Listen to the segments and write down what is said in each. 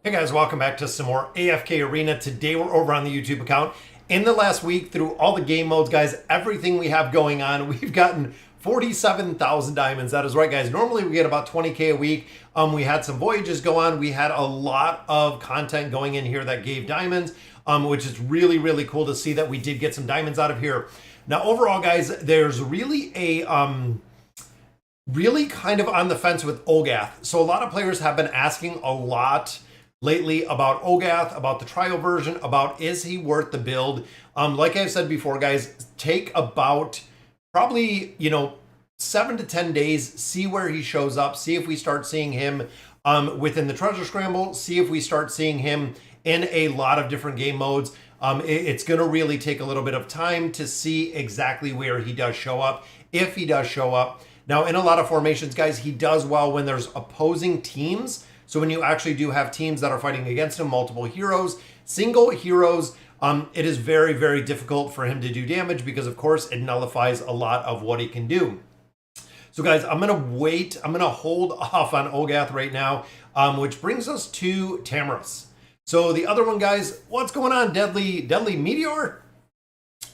Hey guys, welcome back to some more AFK Arena. Today we're over on the YouTube account. In the last week, through all the game modes, guys, everything we have going on, we've gotten 47,000 diamonds. That is right, guys. Normally we get about 20K a week. We had some voyages go on. We had a lot of content going in here that gave diamonds, which is really, really cool to see that we did get some diamonds out of here. Now, overall, guys, there's really really kind of on the fence with Olgath. So a lot of players have been asking a lot lately about Olgath, about the trial version, about is he worth the build. Like I've said before, guys, take about probably, 7 to 10 days, see where he shows up, see if we start seeing him within the treasure scramble, see if we start seeing him in a lot of different game modes. It's going to really take a little bit of time to see exactly where he does show up, if he does show up. Now, in a lot of formations, guys, he does well when there's opposing teams. So when you actually do have teams that are fighting against him, multiple heroes, single heroes, it is very, very difficult for him to do damage because, of course, it nullifies a lot of what he can do. So, guys, I'm going to wait. I'm going to hold off on Olgath right now, which brings us to Tamras. So the other one, guys, what's going on? Deadly Meteor?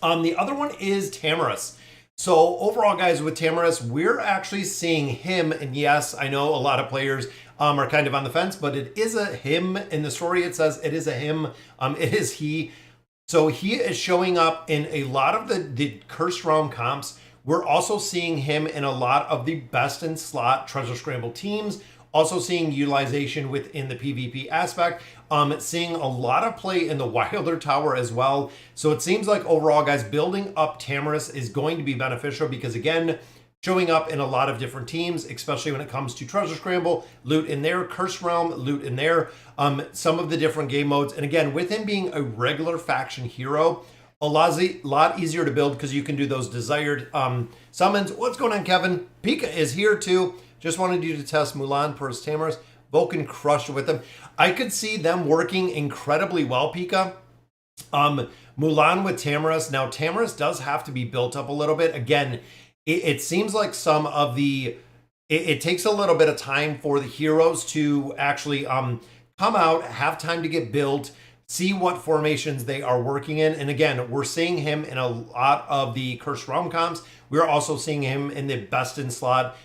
The other one is Tamras. So overall, guys, with Tamras, we're actually seeing him. And yes, I know a lot of players are kind of on the fence, but it is a him. In the story, it says it is a him. It is he. So he is showing up in a lot of the Cursed Realm comps. We're also seeing him in a lot of the best in slot treasure scramble teams. Also seeing utilization within the PvP aspect. Seeing a lot of play in the Wilder Tower as well. So it seems like overall, guys, building up Tamras is going to be beneficial because, again, showing up in a lot of different teams, especially when it comes to treasure scramble, loot in there, Cursed Realm, loot in there, some of the different game modes. And again, with him being a regular faction hero, a lot easier to build because you can do those desired summons. What's going on, Kevin? Pika is here too. Just wanted you to test Mulan per Tamras. Vulcan crushed with them. I could see them working incredibly well, Pika. Mulan with Tamras. Now, Tamras does have to be built up a little bit. Again, it seems like some of the... It takes a little bit of time for the heroes to actually come out, have time to get built, see what formations they are working in. And again, we're seeing him in a lot of the Cursed Realm comps. We're also seeing him in the best in slot,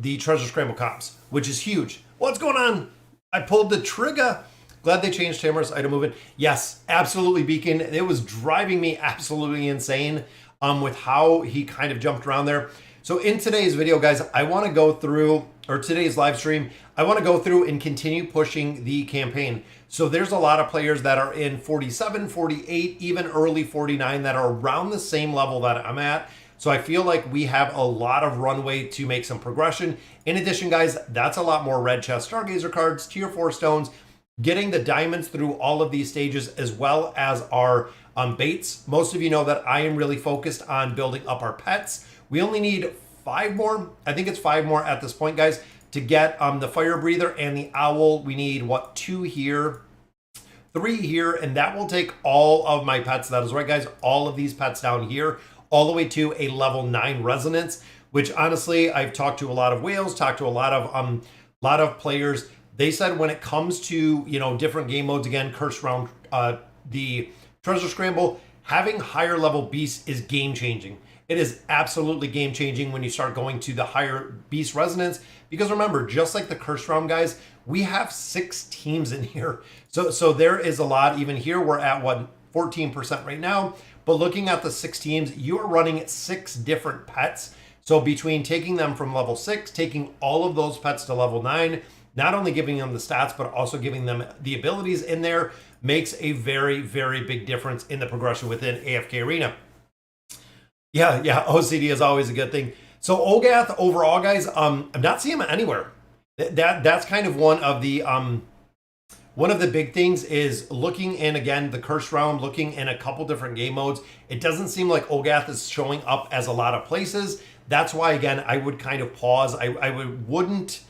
the Treasure Scramble comps, which is huge. What's going on? I pulled the trigger. Glad they changed Tamras item movement. Yes, absolutely, Beacon. It was driving me absolutely insane with how he kind of jumped around there. So in today's video, guys, I want to go through, or today's live stream, I want to go through and continue pushing the campaign. So there's a lot of players that are in 47, 48, even early 49 that are around the same level that I'm at. So I feel like we have a lot of runway to make some progression. In addition, guys, that's a lot more red chest stargazer cards, tier 4 stones, getting the diamonds through all of these stages, as well as our baits. Most of you know that I am really focused on building up our pets. We only need 5 more. I think it's 5 more at this point, guys, to get the fire breather and the owl. We need, what, 2 here, 3 here, and that will take all of my pets. That is right, guys, all of these pets down here, all the way to a level 9 resonance, which honestly, I've talked to a lot of whales, talked to a lot of players. They said when it comes to, different game modes, again, Cursed Realm, the Treasure Scramble, having higher level beasts is game changing. It is absolutely game changing when you start going to the higher beast resonance, because remember, just like the Cursed Realm, guys, we have 6 teams in here. So there is a lot. Even here, we're at 14% right now. But looking at the 6 teams, you are running 6 different pets. So between taking them from level 6, taking all of those pets to level 9, not only giving them the stats, but also giving them the abilities in there, makes a very, very big difference in the progression within AFK Arena. Yeah, OCD is always a good thing. So Olgath, overall, guys, I'm not seeing him anywhere. That's kind of one of the big things is looking in, again, the Cursed Realm, looking in a couple different game modes. It doesn't seem like Olgath is showing up as a lot of places. That's why, again, I would kind of pause. I wouldn't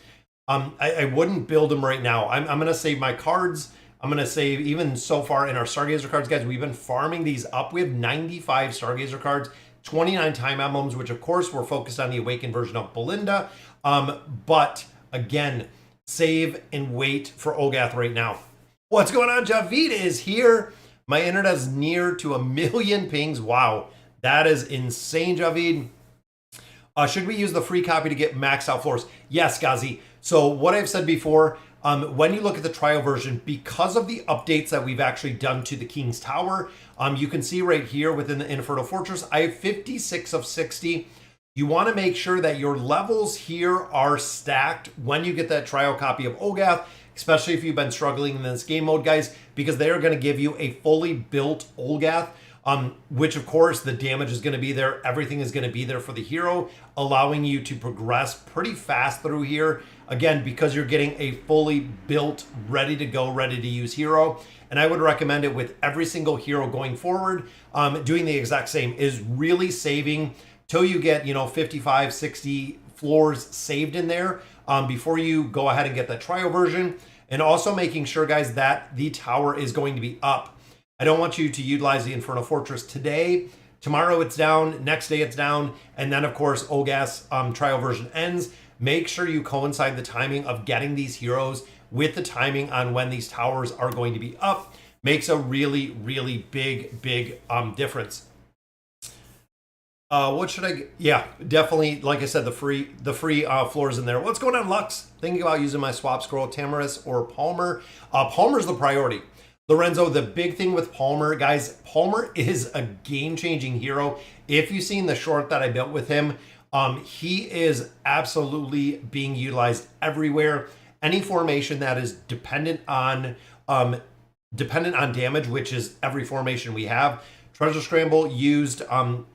build him right now. I'm going to save my cards. I'm going to save, even so far in our Stargazer cards, guys, we've been farming these up. We have 95 Stargazer cards, 29 time emblems, which of course we're focused on the awakened version of Belinda. But again, save and wait for Olgath right now. What's going on? Javid is here. My internet is near to 1,000,000 pings. Wow, that is insane, Javid. Should we use the free copy to get maxed out floors? Yes, Gazi. So what I've said before, when you look at the trial version, because of the updates that we've actually done to the King's Tower, you can see right here within the Inferno Fortress, I have 56 of 60. You want to make sure that your levels here are stacked when you get that trial copy of Olgath, especially if you've been struggling in this game mode, guys, because they are going to give you a fully built Olgath, which of course the damage is going to be there. Everything is going to be there for the hero, allowing you to progress pretty fast through here. Again, because you're getting a fully built, ready to go, ready to use hero. And I would recommend it with every single hero going forward. Doing the exact same is really saving till you get, 55, 60 floors saved in there before you go ahead and get that trial version. And also making sure, guys, that the tower is going to be up. I don't want you to utilize the Inferno Fortress today. Tomorrow it's down, next day it's down, and then of course Olgath's trial version ends. Make sure you coincide the timing of getting these heroes with the timing on when these towers are going to be up. Makes a really, really big difference. What should I get? Yeah, definitely, like I said, the free floors in there. What's going on, Lux? Thinking about using my swap scroll, Tamras or Palmer. Palmer's the priority. Lorenzo, the big thing with Palmer, guys, Palmer is a game-changing hero. If you've seen the short that I built with him, he is absolutely being utilized everywhere. Any formation that is dependent on damage, which is every formation we have. Treasure Scramble used,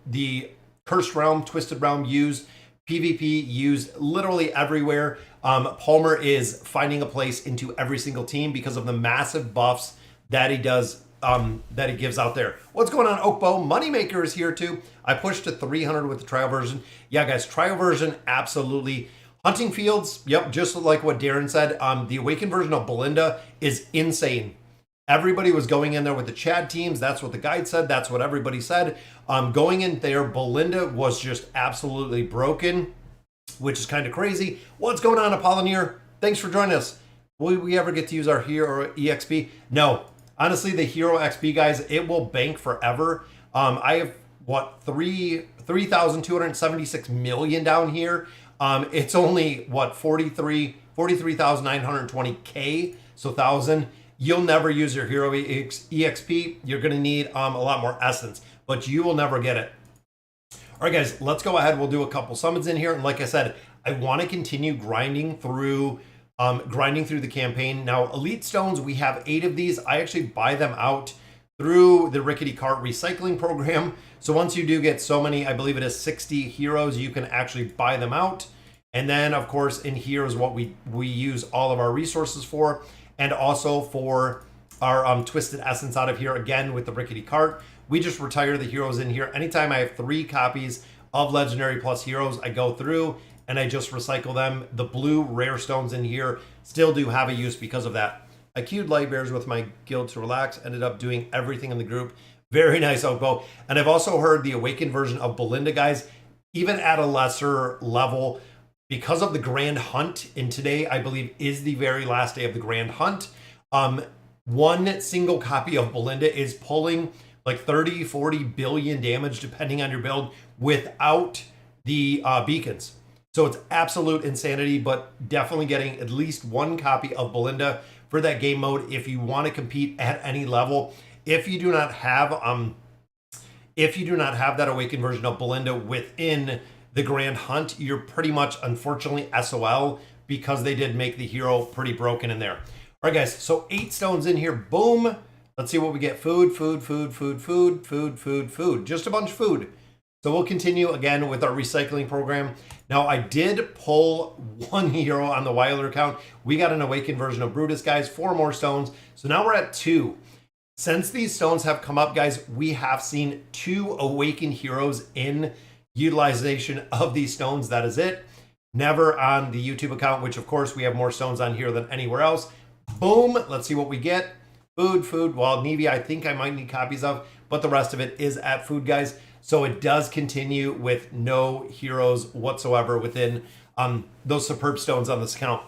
the Cursed Realm, Twisted Realm used, PvP used literally everywhere. Palmer is finding a place into every single team because of the massive buffs that he does, that he gives out there. What's going on, Oakbow? Moneymaker is here too. I pushed to 300 with the trial version. Yeah, guys, trial version, absolutely. Hunting Fields, yep, just like what Darren said. The Awakened version of Belinda is insane. Everybody was going in there with the Chad teams. That's what the guide said. That's what everybody said. Going in there, Belinda was just absolutely broken, which is kind of crazy. What's going on, Apollonier? Thanks for joining us. Will we ever get to use our hero EXP? No. Honestly, the hero XP, guys, it will bank forever. I have, 3,276 million down here. It's only, 43,920K, so 1,000. You'll never use your hero EXP. You're going to need a lot more essence, but you will never get it. All right, guys, let's go ahead. We'll do a couple summons in here. And like I said, I want to continue grinding through the campaign. Now, Elite Stones, we have 8 of these. I actually buy them out through the Rickety Cart recycling program. So once you do get so many, I believe it is 60 heroes, you can actually buy them out. And then, of course, in here is what we use all of our resources for. And also for our Twisted Essence out of here, again, with the Rickety Cart. We just retire the heroes in here. Anytime I have 3 copies of Legendary Plus heroes, I go through and I just recycle them. The blue rare stones in here still do have a use because of that. I queued Light Bears with my guild to relax, ended up doing everything in the group. Very nice, Oakbow. And I've also heard the Awakened version of Belinda, guys, even at a lesser level, because of the Grand Hunt, and today I believe is the very last day of the Grand Hunt, one single copy of Belinda is pulling like 30, 40 billion damage depending on your build without the beacons. So it's absolute insanity, but definitely getting at least one copy of Belinda for that game mode if you want to compete at any level. If you do not have that Awakened version of Belinda within the Grand Hunt, you're pretty much, unfortunately, SOL, because they did make the hero pretty broken in there. All right, guys, so 8 stones in here. Boom. Let's see what we get. Food. Just a bunch of food. So we'll continue again with our recycling program. Now, I did pull 1 hero on the Wilder account. We got an Awakened version of Brutus, guys. 4 more stones. So now we're at 2. Since these stones have come up, guys, we have seen 2 Awakened heroes in utilization of these stones. That is it. Never on the YouTube account, which of course we have more stones on here than anywhere else. Boom. Let's see what we get. Food. Well, Navy, I think I might need copies of, but the rest of it is at food, guys. So it does continue with no heroes whatsoever within those superb stones on this account.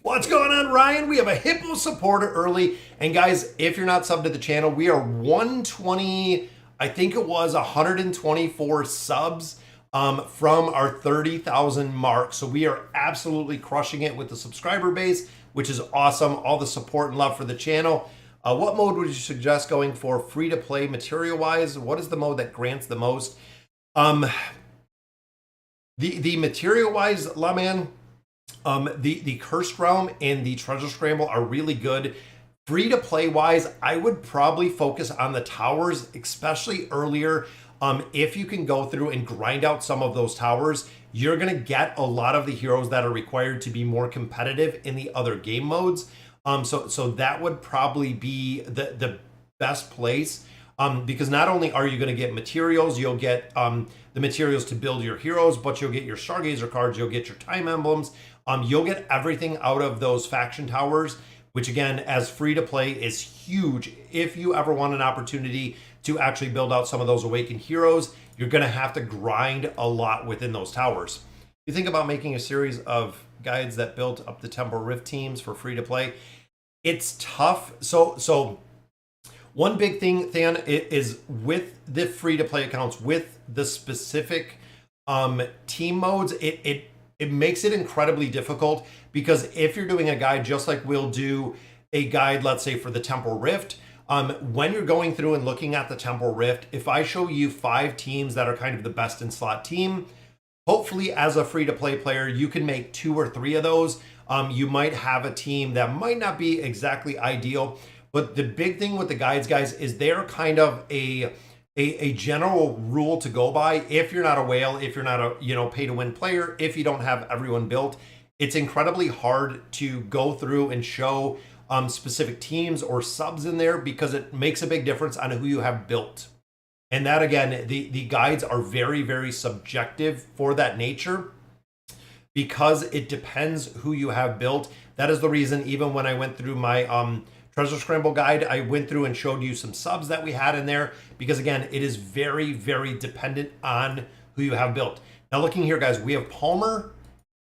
What's going on, Ryan? We have a Hippo supporter early. And guys, if you're not subbed to the channel, we are 120, I think it was 124 subs from our 30,000 mark. So we are absolutely crushing it with the subscriber base, which is awesome. All the support and love for the channel. What mode would you suggest going for free to play material wise? What is the mode that grants the most? The material wise, Lawman, the Cursed Realm and the Treasure Scramble are really good. Free to play wise, I would probably focus on the towers, especially earlier. If you can go through and grind out some of those towers, you're going to get a lot of the heroes that are required to be more competitive in the other game modes. So that would probably be the best place, because not only are you going to get materials, you'll get the materials to build your heroes, but you'll get your Stargazer cards, you'll get your time emblems, you'll get everything out of those faction towers, which again, as free to play, is huge. If you ever want an opportunity to actually build out some of those awakened heroes, you're going to have to grind a lot within those towers. You think about making a series of guides that built up the Temple Rift teams for free to play. It's tough. So one big thing, Than, is with the free to play accounts, with the specific team modes, it makes it incredibly difficult, because if you're doing a guide, just like we'll do a guide, let's say for the Temple Rift, when you're going through and looking at the Temple Rift, if I show you 5 teams that are kind of the best in slot team, hopefully as a free to play player, you can make 2 or 3 of those. You might have a team that might not be exactly ideal, but the big thing with the guides, guys, is they're kind of a general rule to go by. If you're not a whale, if you're not a pay to win player, if you don't have everyone built, it's incredibly hard to go through and show specific teams or subs in there, because it makes a big difference on who you have built. And that, again, the guides are very, very subjective for that nature, because it depends who you have built. That is the reason, even when I went through my Treasure Scramble guide, I went through and showed you some subs that we had in there, because again, it is very, very dependent on who you have built. Now looking here, guys, we have Palmer.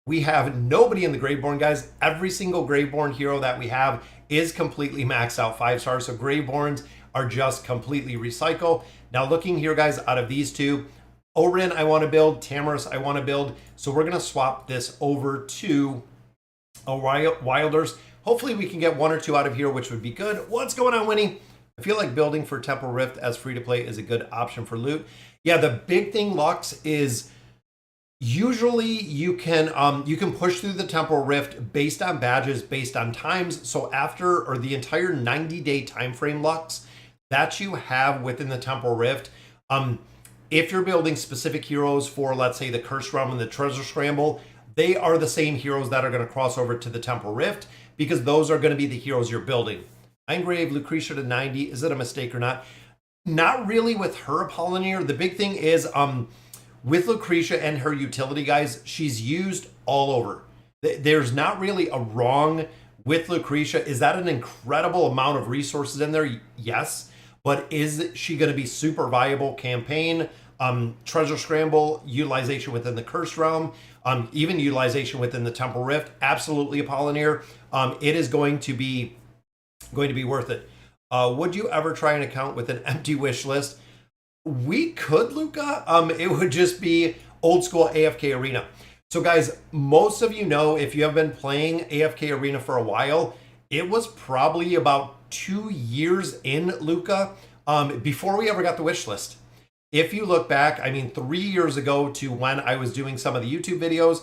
We have nobody in the Graveborn, guys. Every single Graveborn hero that we have is completely maxed out 5 stars. So Graveborns are just completely recycle. Now looking here, guys, out of these two, Orin I want to build, Tamras I want to build. So we're going to swap this over to a Wilders. Hopefully we can get 1 or 2 out of here, which would be good. What's going on, Winnie? I feel like building for Temple Rift as free to play is a good option for loot. Yeah, the big thing, Lux, is usually you can push through the Temple Rift based on badges, based on times. So after, or the entire 90-day time frame, Lux, that you have within the Temple Rift, if you're building specific heroes for, let's say, the Cursed Realm and the Treasure Scramble, they are the same heroes that are going to cross over to the Temple Rift, because those are going to be the heroes you're building. I engrave Lucretia to 90. Is it a mistake or not? Not really with her, Apollinaire. The big thing is with Lucretia and her utility, guys, she's used all over. There's not really a wrong with Lucretia. Is that an incredible amount of resources in there? Yes. But is she going to be super viable campaign? Treasure Scramble, utilization within the Cursed Realm, even utilization within the Temple Rift, absolutely, Apollinaire. It is going to be worth it. Would you ever try an account with an empty wish list? We could, Luca. It would just be old school AFK Arena. So guys, most of you know, if you have been playing AFK Arena for a while, it was probably about 2 years in, Luca, before we ever got the wish list. If you look back, I mean, 3 years ago to when I was doing some of the YouTube videos,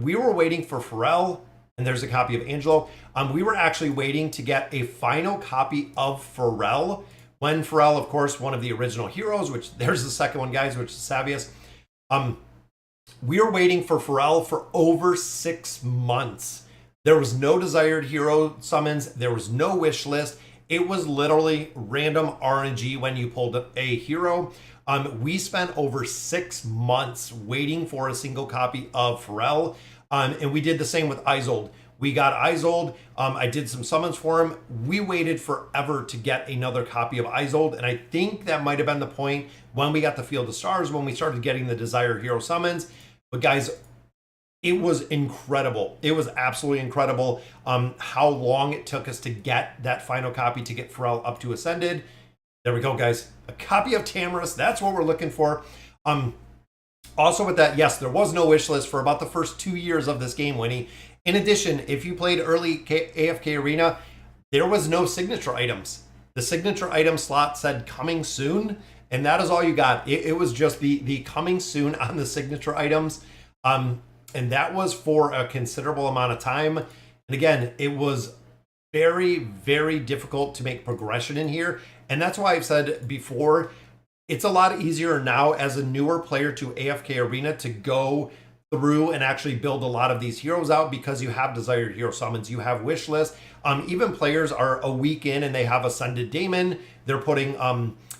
we were waiting for Pharrell, and there's a copy of Angelo. We were actually waiting to get a final copy of Pharrell, when Pharrell, of course, one of the original heroes, which there's the second one, guys, which is Savius. We were waiting for Pharrell for over 6 months. There was no desired hero summons. There was no wish list. It was literally random RNG when you pulled a hero. We spent over 6 months waiting for a single copy of Pharrell. And we did the same with Isolde. We got Isolde. I did some summons for him. We waited forever to get another copy of Isolde. And I think that might have been the point when we got the Field of Stars, when we started getting the desired hero summons. But guys, It was incredible. It was absolutely incredible how long it took us to get that final copy to get Pharrell up to Ascended. There we go, guys. A copy of Tamras. That's what we're looking for. Also with that, yes, there was no wish list for about the first 2 years of this game, Winnie. In addition, if you played early AFK Arena, there was no signature items. The signature item slot said coming soon, and that is all you got. It was just the coming soon on the signature items. And that was for a considerable amount of time. And again, it was very, very difficult to make progression in here. And that's why I've said before, it's a lot easier now as a newer player to AFK Arena to go through and actually build a lot of these heroes out because you have desired hero summons, you have wish lists. Even players are a week in and they have Ascended Daemon. They're putting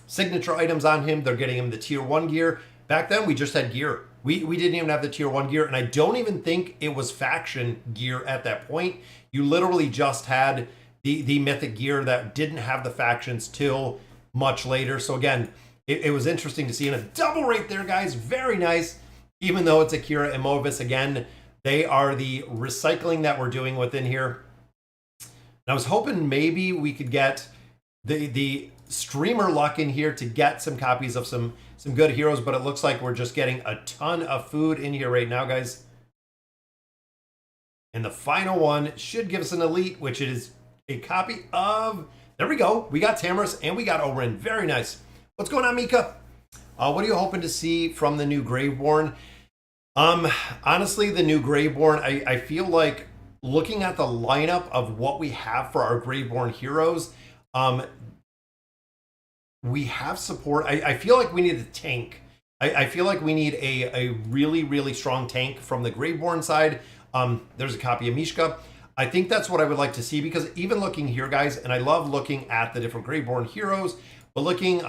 signature items on him. They're getting him the tier 1 gear. Back then, we just had gear. We didn't even have the tier 1 gear, and I don't even think it was faction gear at that point. You literally just had the mythic gear that didn't have the factions till much later. So again, it was interesting to see. And a double rate there, guys. Very nice. Even though it's Akira and Moebius, again, they are the recycling that we're doing within here. And I was hoping maybe we could get the streamer luck in here to get some copies of some good heroes, but it looks like we're just getting a ton of food in here right now, guys. And the final one should give us an elite, which is a copy of, there we go. We got Tamras and we got Oberyn. Very nice. What's going on, Mika? What are you hoping to see from the new Graveborn? Honestly, the new Graveborn, I feel like looking at the lineup of what we have for our Graveborn heroes, we have support. I feel like we need a tank. I feel like we need a really, really strong tank from the Graveborn side. There's a copy of Mishka. I think that's what I would like to see, because even looking here, guys, and I love looking at the different Graveborn heroes, but looking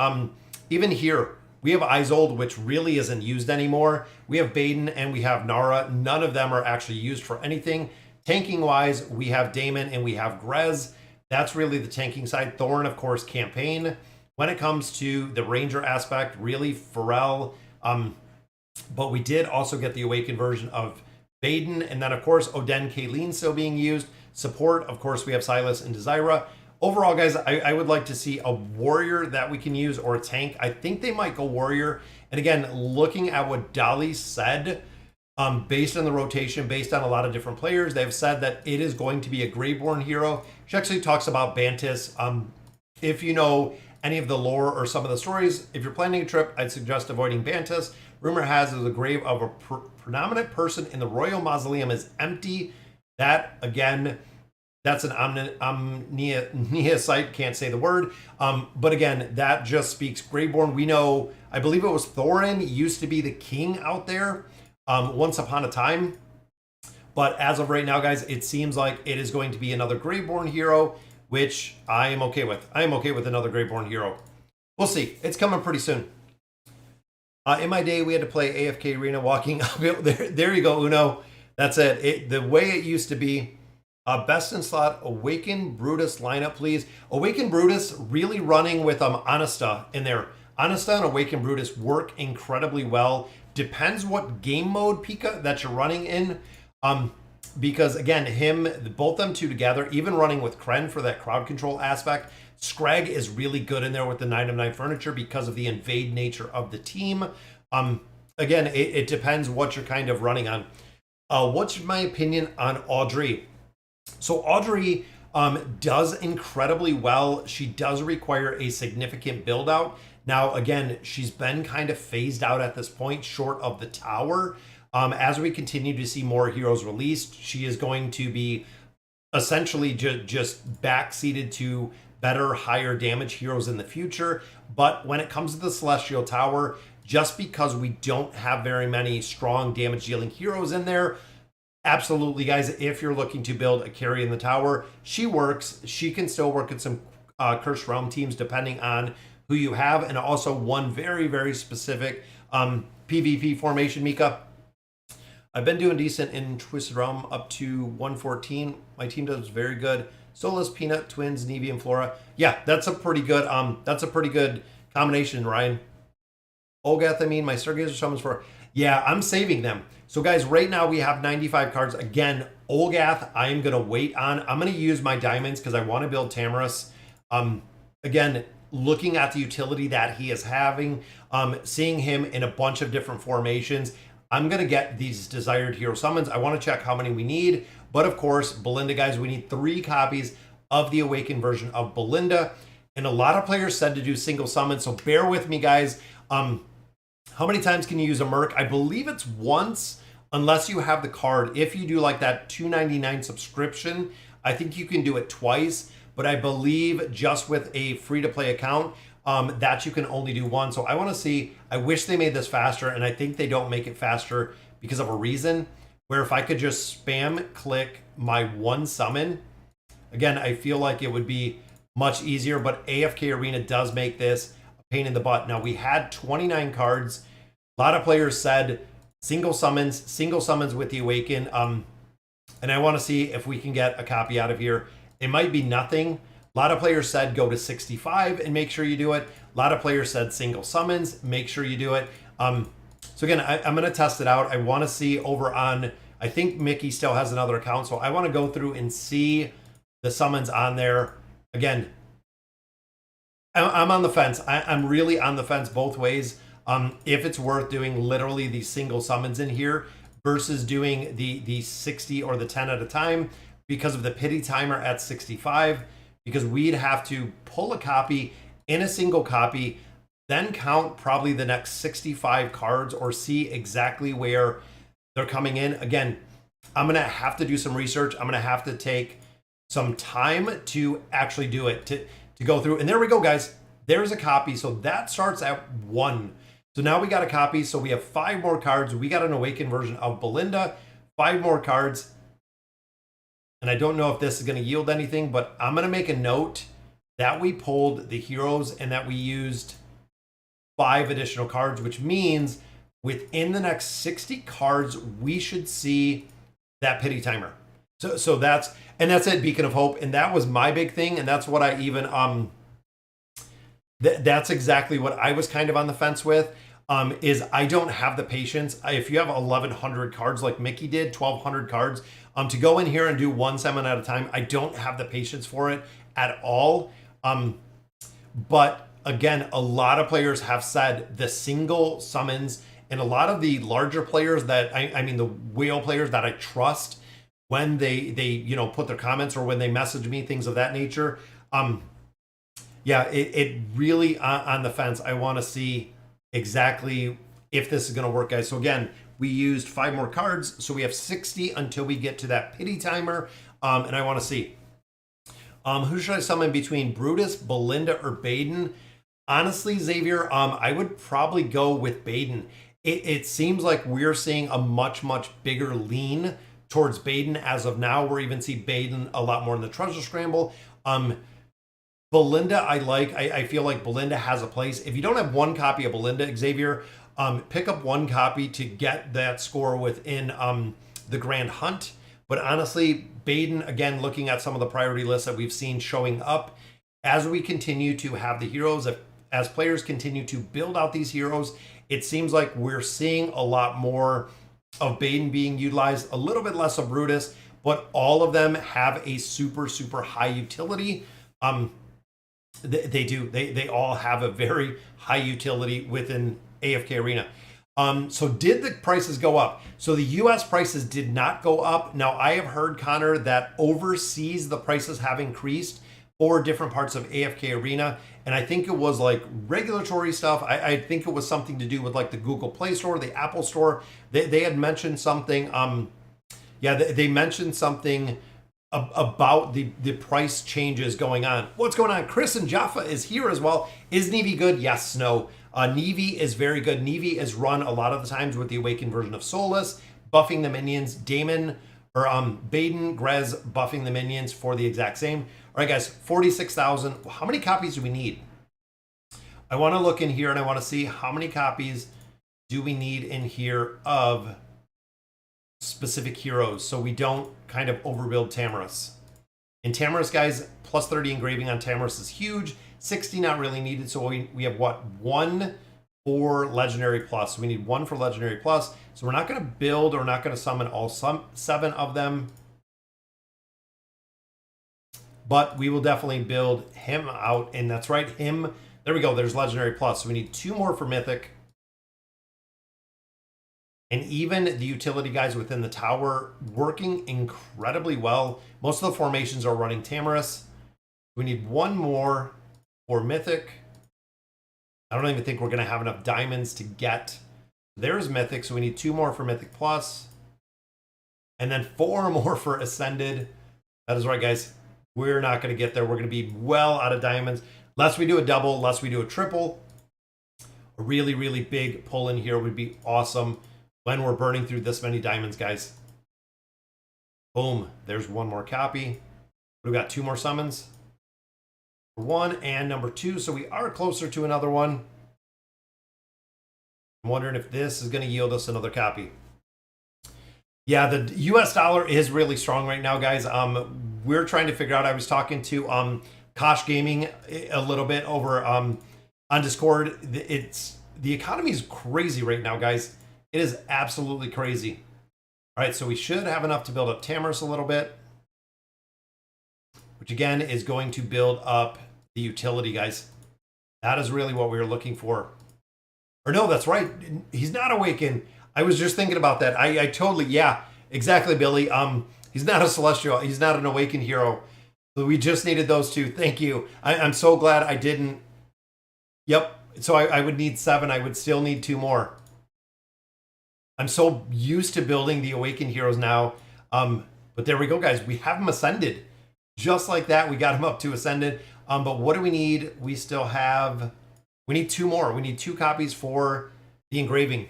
even here, we have Isolde, which really isn't used anymore. We have Baden and we have Nara. None of them are actually used for anything. Tanking wise, we have Daemon and we have Grez. That's really the tanking side. Thorn, of course, campaign. When it comes to the Ranger aspect, really Pharrell. But we did also get the Awakened version of Baden. And then, of course, Oden Kaleen still being used. Support, of course, we have Silas and Desira. Overall, guys, I would like to see a warrior that we can use, or a tank. I think they might go warrior. And again, looking at what Dolly said, based on the rotation, based on a lot of different players, they've said that it is going to be a Graveborn hero. She actually talks about Bantis. If you know any of the lore or some of the stories, if you're planning a trip, I'd suggest avoiding Bantis. Rumor has it the grave of a predominant person in the royal mausoleum is empty. That, again, that's an omnia-site, can't say the word. But again, that just speaks Graveborn. We know, I believe it was Thorin used to be the king out there once upon a time. But as of right now, guys, it seems like it is going to be another Graveborn hero, which I am okay with. I am okay with another Graveborn hero. We'll see. It's coming pretty soon. In my day, we had to play AFK Arena walking up. There you go, Uno. That's it. The way it used to be. Best in slot, Awakened Brutus lineup, please. Awakened Brutus really running with Anasta in there. Anasta and Awakened Brutus work incredibly well. Depends what game mode, Pika, that you're running in. Because again, both them two together, even running with Kren for that crowd control aspect. Scrag is really good in there with the 9 of 9 furniture because of the invade nature of the team. Again, it depends what you're kind of running on. What's my opinion on Audrey? So Audrey does incredibly well. She does require a significant build out. Now, again, she's been kind of phased out at this point, short of the tower. As we continue to see more heroes released, she is going to be essentially just backseated to better, higher damage heroes in the future. But when it comes to the Celestial Tower, just because we don't have very many strong damage dealing heroes in there, absolutely, guys, if you're looking to build a carry in the tower, she works. She can still work in some Cursed Realm teams depending on who you have. And also one very, very specific PvP formation, Mika. I've been doing decent in Twisted Realm up to 114. My team does very good. Solus, Peanut, Twins, Nevi, and Flora. Yeah, that's a pretty good combination, Ryan. Olgath, I mean, my Stargazer summons for... Yeah, I'm saving them. So guys, right now we have 95 cards. Again, Olgath, I am gonna wait on. I'm gonna use my diamonds because I want to build Tamras. Again, looking at the utility that he is having, seeing him in a bunch of different formations, I'm gonna get these desired hero summons. I want to check how many we need, but of course, Belinda, guys, we need 3 copies of the awakened version of Belinda. And a lot of players said to do single summons, so bear with me, guys. How many times can you use a Merc? I believe it's once, unless you have the card. If you do like that $2.99 subscription, I think you can do it twice. But I believe just with a free-to-play account, that you can only do one. So I want to see, I wish they made this faster, and I think they don't make it faster because of a reason, where if I could just spam click my one summon, again, I feel like it would be much easier, but AFK Arena does make this a pain in the butt. Now, we had 29 cards. A lot of players said single summons with the Awaken. And I want to see if we can get a copy out of here. It might be nothing. A lot of players said go to 65 and make sure you do it. A lot of players said single summons, make sure you do it. So again, I'm going to test it out. I want to see over on, I think Mickey still has another account, so I want to go through and see the summons on there. Again, I'm on the fence. I'm really on the fence both ways. If it's worth doing literally these single summons in here versus doing the 60 or the 10 at a time because of the pity timer at 65, because we'd have to pull a copy in a single copy, then count probably the next 65 cards or see exactly where they're coming in. Again, I'm going to have to do some research. I'm going to have to take some time to actually do it, to go through. And there we go, guys. There's a copy. So that starts at 1. So now we got a copy. So we have 5 more cards. We got an awakened version of Belinda, 5 more cards. And I don't know if this is going to yield anything, but I'm going to make a note that we pulled the heroes and that we used 5 additional cards, which means within the next 60 cards, we should see that pity timer. So that's it, Beacon of Hope. And that was my big thing. And that's what I even, that's exactly what I was kind of on the fence with, is I don't have the patience. If you have 1,100 cards like Mickey did, 1,200 cards, to go in here and do one summon at a time, I don't have the patience for it at all. But again, a lot of players have said the single summons, and a lot of the larger players that, I mean, the whale players that I trust, when they put their comments or when they message me, things of that nature. Yeah, it really on the fence. I want to see exactly if this is going to work, guys. So again, we used 5 more cards, so we have 60 until we get to that pity timer. And I want to see who should I summon between Brutus, Belinda, or Baden. Honestly, Xavier, I would probably go with Baden. It seems like we're seeing a much bigger lean towards Baden as of now. We're even see Baden a lot more in the treasure scramble. Belinda, I feel like Belinda has a place. If you don't have one copy of Belinda, Xavier, pick up one copy to get that score within the Grand Hunt. But honestly, Baden, again, looking at some of the priority lists that we've seen showing up, as we continue to have the heroes, as players continue to build out these heroes, it seems like we're seeing a lot more of Baden being utilized, a little bit less of Brutus, but all of them have a super high utility. They do. They all have a very high utility within AFK Arena. So did the prices go up? So the US prices did not go up. Now, I have heard, Connor, that overseas the prices have increased for different parts of AFK Arena. And I think it was like regulatory stuff. I think it was something to do with like the Google Play Store, the Apple Store. They had mentioned something. They mentioned something about the price changes going on. What's going on? Chris and Jaffa is here as well. Is Nevi good? Yes, no. Nevi is very good. Nevi is run a lot of the times with the Awakened version of Solus, buffing the minions. Baden, Grez buffing the minions for the exact same. All right, guys, 46,000. How many copies do we need? I want to look in here and I want to see how many copies do we need in here of specific heroes so we don't kind of overbuild Tamras. In Tamras, guys, plus 30 engraving on Tamras is huge. 60 not really needed, so we have what, 1 for Legendary Plus. So we need 1 for Legendary Plus. So we're not going to build, or not going to summon all 7 of them. But we will definitely build him out. And that's right, him. There we go. There's Legendary Plus. So we need 2 more for Mythic. And even the utility guys within the tower working incredibly well. Most of the formations are running Tamras. We need 1 more for Mythic. I don't even think we're going to have enough diamonds to get. There's Mythic, so we need 2 more for Mythic Plus. And then 4 more for Ascended. That is right, guys. We're not going to get there. We're going to be well out of diamonds. Unless we do a double, unless we do a triple. A really, really big pull in here would be awesome when we're burning through this many diamonds, guys. Boom. There's 1 more copy. We've got 2 more summons. 1 and number 2. So we are closer to another one. I'm wondering if this is going to yield us another copy. Yeah, the US dollar is really strong right now, guys. We're trying to figure out, I was talking to Kosh Gaming a little bit over on Discord. The economy is crazy right now, guys. It is absolutely crazy. All right, so we should have enough to build up Tamras a little bit, which again is going to build up the utility, guys. That is really what we were looking for. Or no, that's right. He's not awakened. I was just thinking about that. I totally, yeah, exactly, Billy. He's not a celestial. He's not an awakened hero. So we just needed those 2. Thank you. I'm so glad I didn't. Yep. So I would need 7. I would still need 2 more. I'm so used to building the awakened heroes now. But there we go, guys. We have him ascended. Just like that, we got him up to ascended. But what do we need? We still have, we need 2 more. We need 2 copies for the engraving.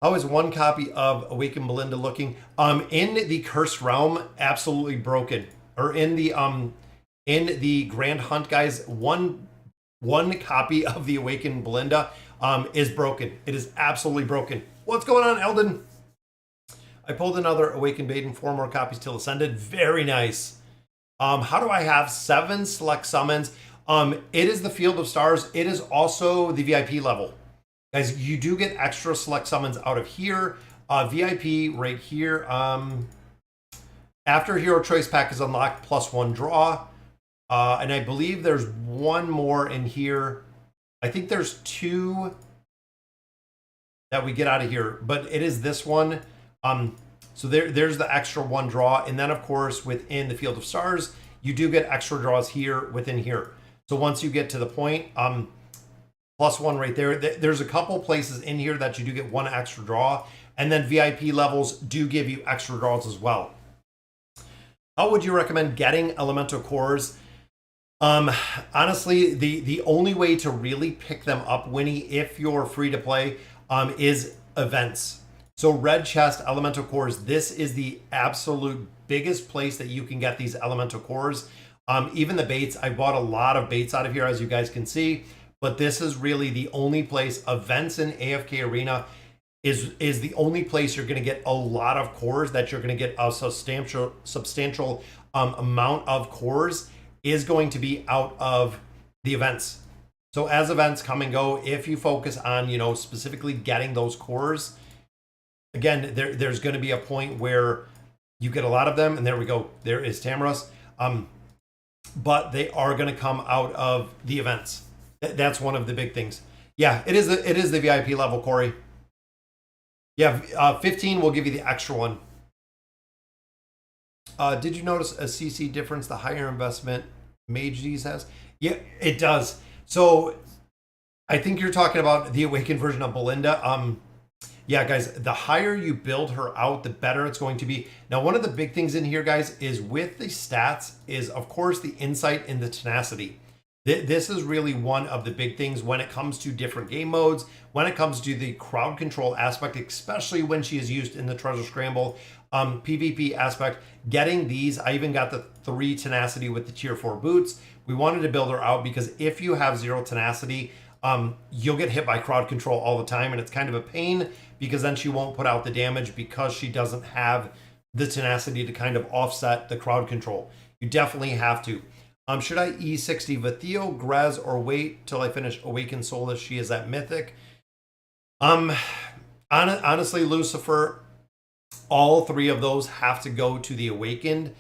How is 1 copy of Awakened Belinda looking? In the Cursed Realm, absolutely broken. Or in the Grand Hunt, guys, one copy of the Awakened Belinda is broken. It is absolutely broken. What's going on, Eldon? I pulled another Awakened Maiden, 4 more copies till Ascended. Very nice. How do I have 7 select summons? It is the Field of Stars. It is also the VIP level. Guys, you do get extra select summons out of here. VIP right here. After Hero Choice Pack is unlocked, +1 draw. And I believe there's 1 more in here. I think there's 2 that we get out of here, but it is this one. So there's the extra 1 draw. And then, of course, within the Field of Stars, you do get extra draws here within here. So once you get to the point, +1 right there. There's a couple places in here that you do get 1 extra draw. And then VIP levels do give you extra draws as well. How would you recommend getting elemental cores? Honestly, the only way to really pick them up, Winnie, if you're free to play, is events. So Red Chest Elemental Cores, this is the absolute biggest place that you can get these elemental cores. Even the baits, I bought a lot of baits out of here, as you guys can see, but this is really the only place. Events in AFK Arena is the only place you're going to get a lot of cores, that you're going to get a substantial amount of cores is going to be out of the events. So as events come and go, if you focus on, specifically getting those cores, again, there's going to be a point where you get a lot of them, and there we go. There is Tamras. But they are going to come out of the events. That's one of the big things. Yeah, it is the VIP level, Corey. Yeah, 15 will give you the extra one. Did you notice a CC difference the higher investment Mage D's has? Yeah, it does. So I think you're talking about the Awakened version of Belinda. Yeah, guys, the higher you build her out, the better it's going to be. Now, one of the big things in here, guys, is with the stats is, of course, the insight and the tenacity. This is really one of the big things when it comes to different game modes, when it comes to the crowd control aspect, especially when she is used in the Treasure Scramble PvP aspect. Getting these, I even got the 3 tenacity with the tier 4 boots. We wanted to build her out because if you have 0 tenacity, you'll get hit by crowd control all the time, and it's kind of a pain because then she won't put out the damage because she doesn't have the tenacity to kind of offset the crowd control. You definitely have to. Should I E60 Vathiel, Grez, or wait till I finish Awakened Soulless? She is at Mythic. Honestly, Lucifer, all three of those have to go to the Awakened.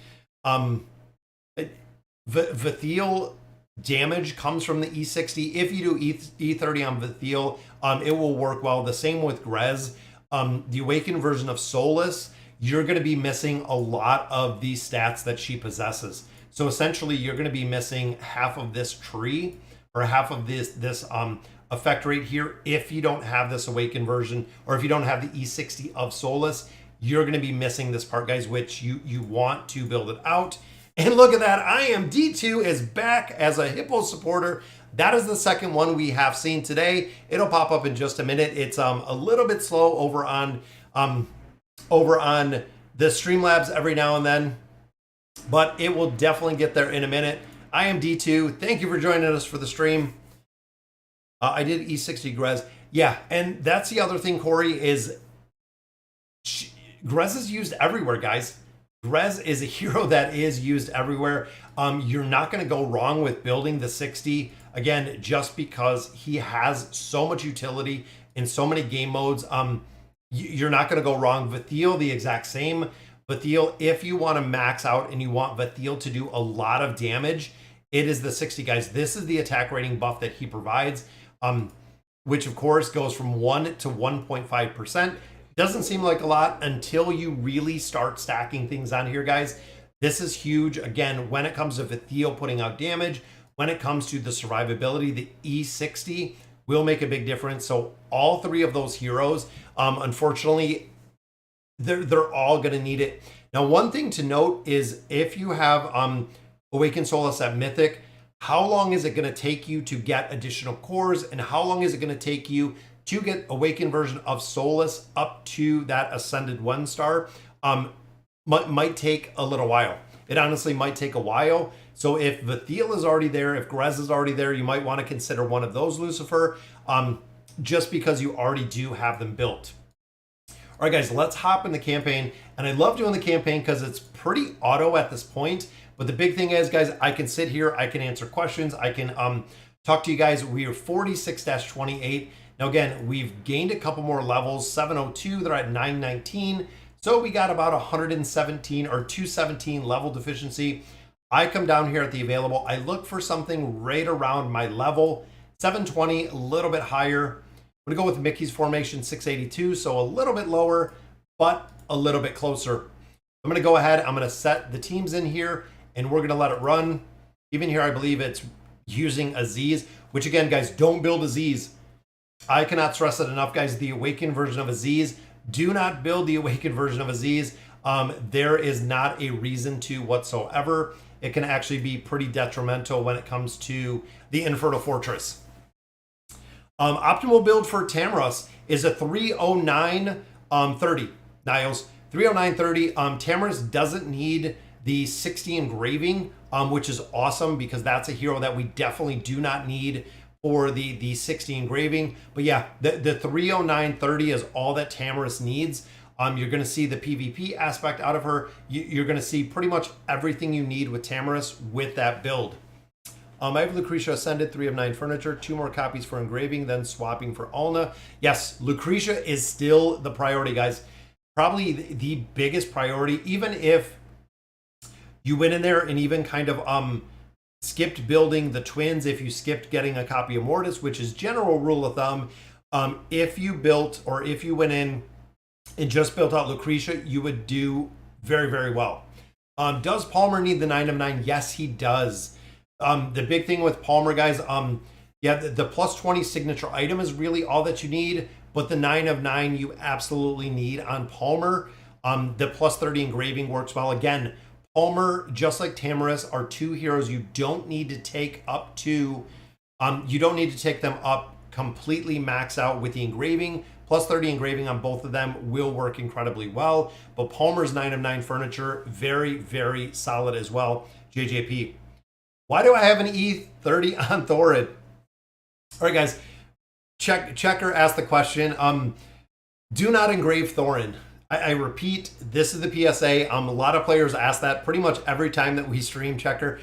Vathiel damage comes from the E60. If you do E30 on Vathiel, it will work well. The same with Grez. The Awakened version of Soulless, you're going to be missing a lot of these stats that she possesses. So essentially, you're going to be missing half of this tree, or half of this effect rate here. If you don't have this Awakened version, or if you don't have the E60 of Soulless, you're going to be missing this part, guys, which you want to build it out. And look at that, I am D2 is back as a Hippo supporter. That is the second one we have seen today. It'll pop up in just a minute. It's a little bit slow over on the Streamlabs every now and then, but it will definitely get there in a minute. I am D2. Thank you for joining us for the stream. I did E60 Grez. Yeah, and that's the other thing, Corey, is Grez is used everywhere, guys. Grez is a hero that is used everywhere. You're not going to go wrong with building the 60, again, just because he has so much utility in so many game modes. You're not going to go wrong. Vathiel, the exact same. Vathiel, if you want to max out and you want Vathiel to do a lot of damage, it is the 60, guys. This is the attack rating buff that he provides, which of course goes from 1 to 1.5%. Doesn't seem like a lot until you really start stacking things on here, guys. This is huge. Again, when it comes to Vathiel putting out damage, when it comes to the survivability, the E60 will make a big difference. So all three of those heroes, unfortunately, they're all going to need it. Now, one thing to note is if you have Awakened Soulless at Mythic, how long is it going to take you to get additional cores, and how long is it going to take you to get Awakened version of Soulless up to that Ascended 1-star? Might take a little while. It honestly might take a while. So if Vathiel is already there, if Grez is already there, you might want to consider one of those, Lucifer, just because you already do have them built. All right, guys, let's hop in the campaign. And I love doing the campaign because it's pretty auto at this point. But the big thing is, guys, I can sit here, I can answer questions, I can talk to you guys. We are 46-28. Now, again, we've gained a couple more levels, 702, they're at 919. So we got about 117 or 217 level deficiency. I come down here at the available. I look for something right around my level, 720, a little bit higher. I'm gonna go with Mickey's formation, 682, so a little bit lower, but a little bit closer. I'm gonna go ahead, I'm gonna set the teams in here, and we're gonna let it run. Even here, I believe it's using Aziz, which again, guys, don't build Aziz. I cannot stress it enough, guys. The Awakened version of Aziz, do not build the Awakened version of Aziz. There is not a reason to whatsoever. It can actually be pretty detrimental when it comes to the Infernal Fortress. Optimal build for Tamras is a 30930. Niles, 30930. Tamras doesn't need the 60 engraving, which is awesome because that's a hero that we definitely do not need for the 60 engraving. But yeah, the 30930 is all that Tamras needs. You're going to see the PvP aspect out of her. You're going to see pretty much everything you need with Tamras with that build. I have Lucretia Ascended, 3 of 9 furniture, 2 more copies for engraving, then swapping for Alna. Yes, Lucretia is still the priority, guys. Probably the biggest priority, even if you went in there and even kind of skipped building the twins, if you skipped getting a copy of Mortis, which is general rule of thumb. If you built, or if you went in and just built out Lucretia, you would do very, very well. Does Palmer need the 9 of 9? Yes, he does. The big thing with Palmer, guys, yeah, the plus 20 signature item is really all that you need, but the 9 of 9 you absolutely need on Palmer. The plus 30 engraving works well. Again, Palmer, just like Tamras, are two heroes you don't need to take up to, you don't need to take them up completely max out with the engraving. Plus 30 engraving on both of them will work incredibly well, but Palmer's 9 of 9 furniture, very, very solid as well. JJP. Why do I have an E30 on Thorin? All right, guys. Checker asked the question. Do not engrave Thorin. I repeat, this is the PSA. A lot of players ask that pretty much every time that we stream, Checker.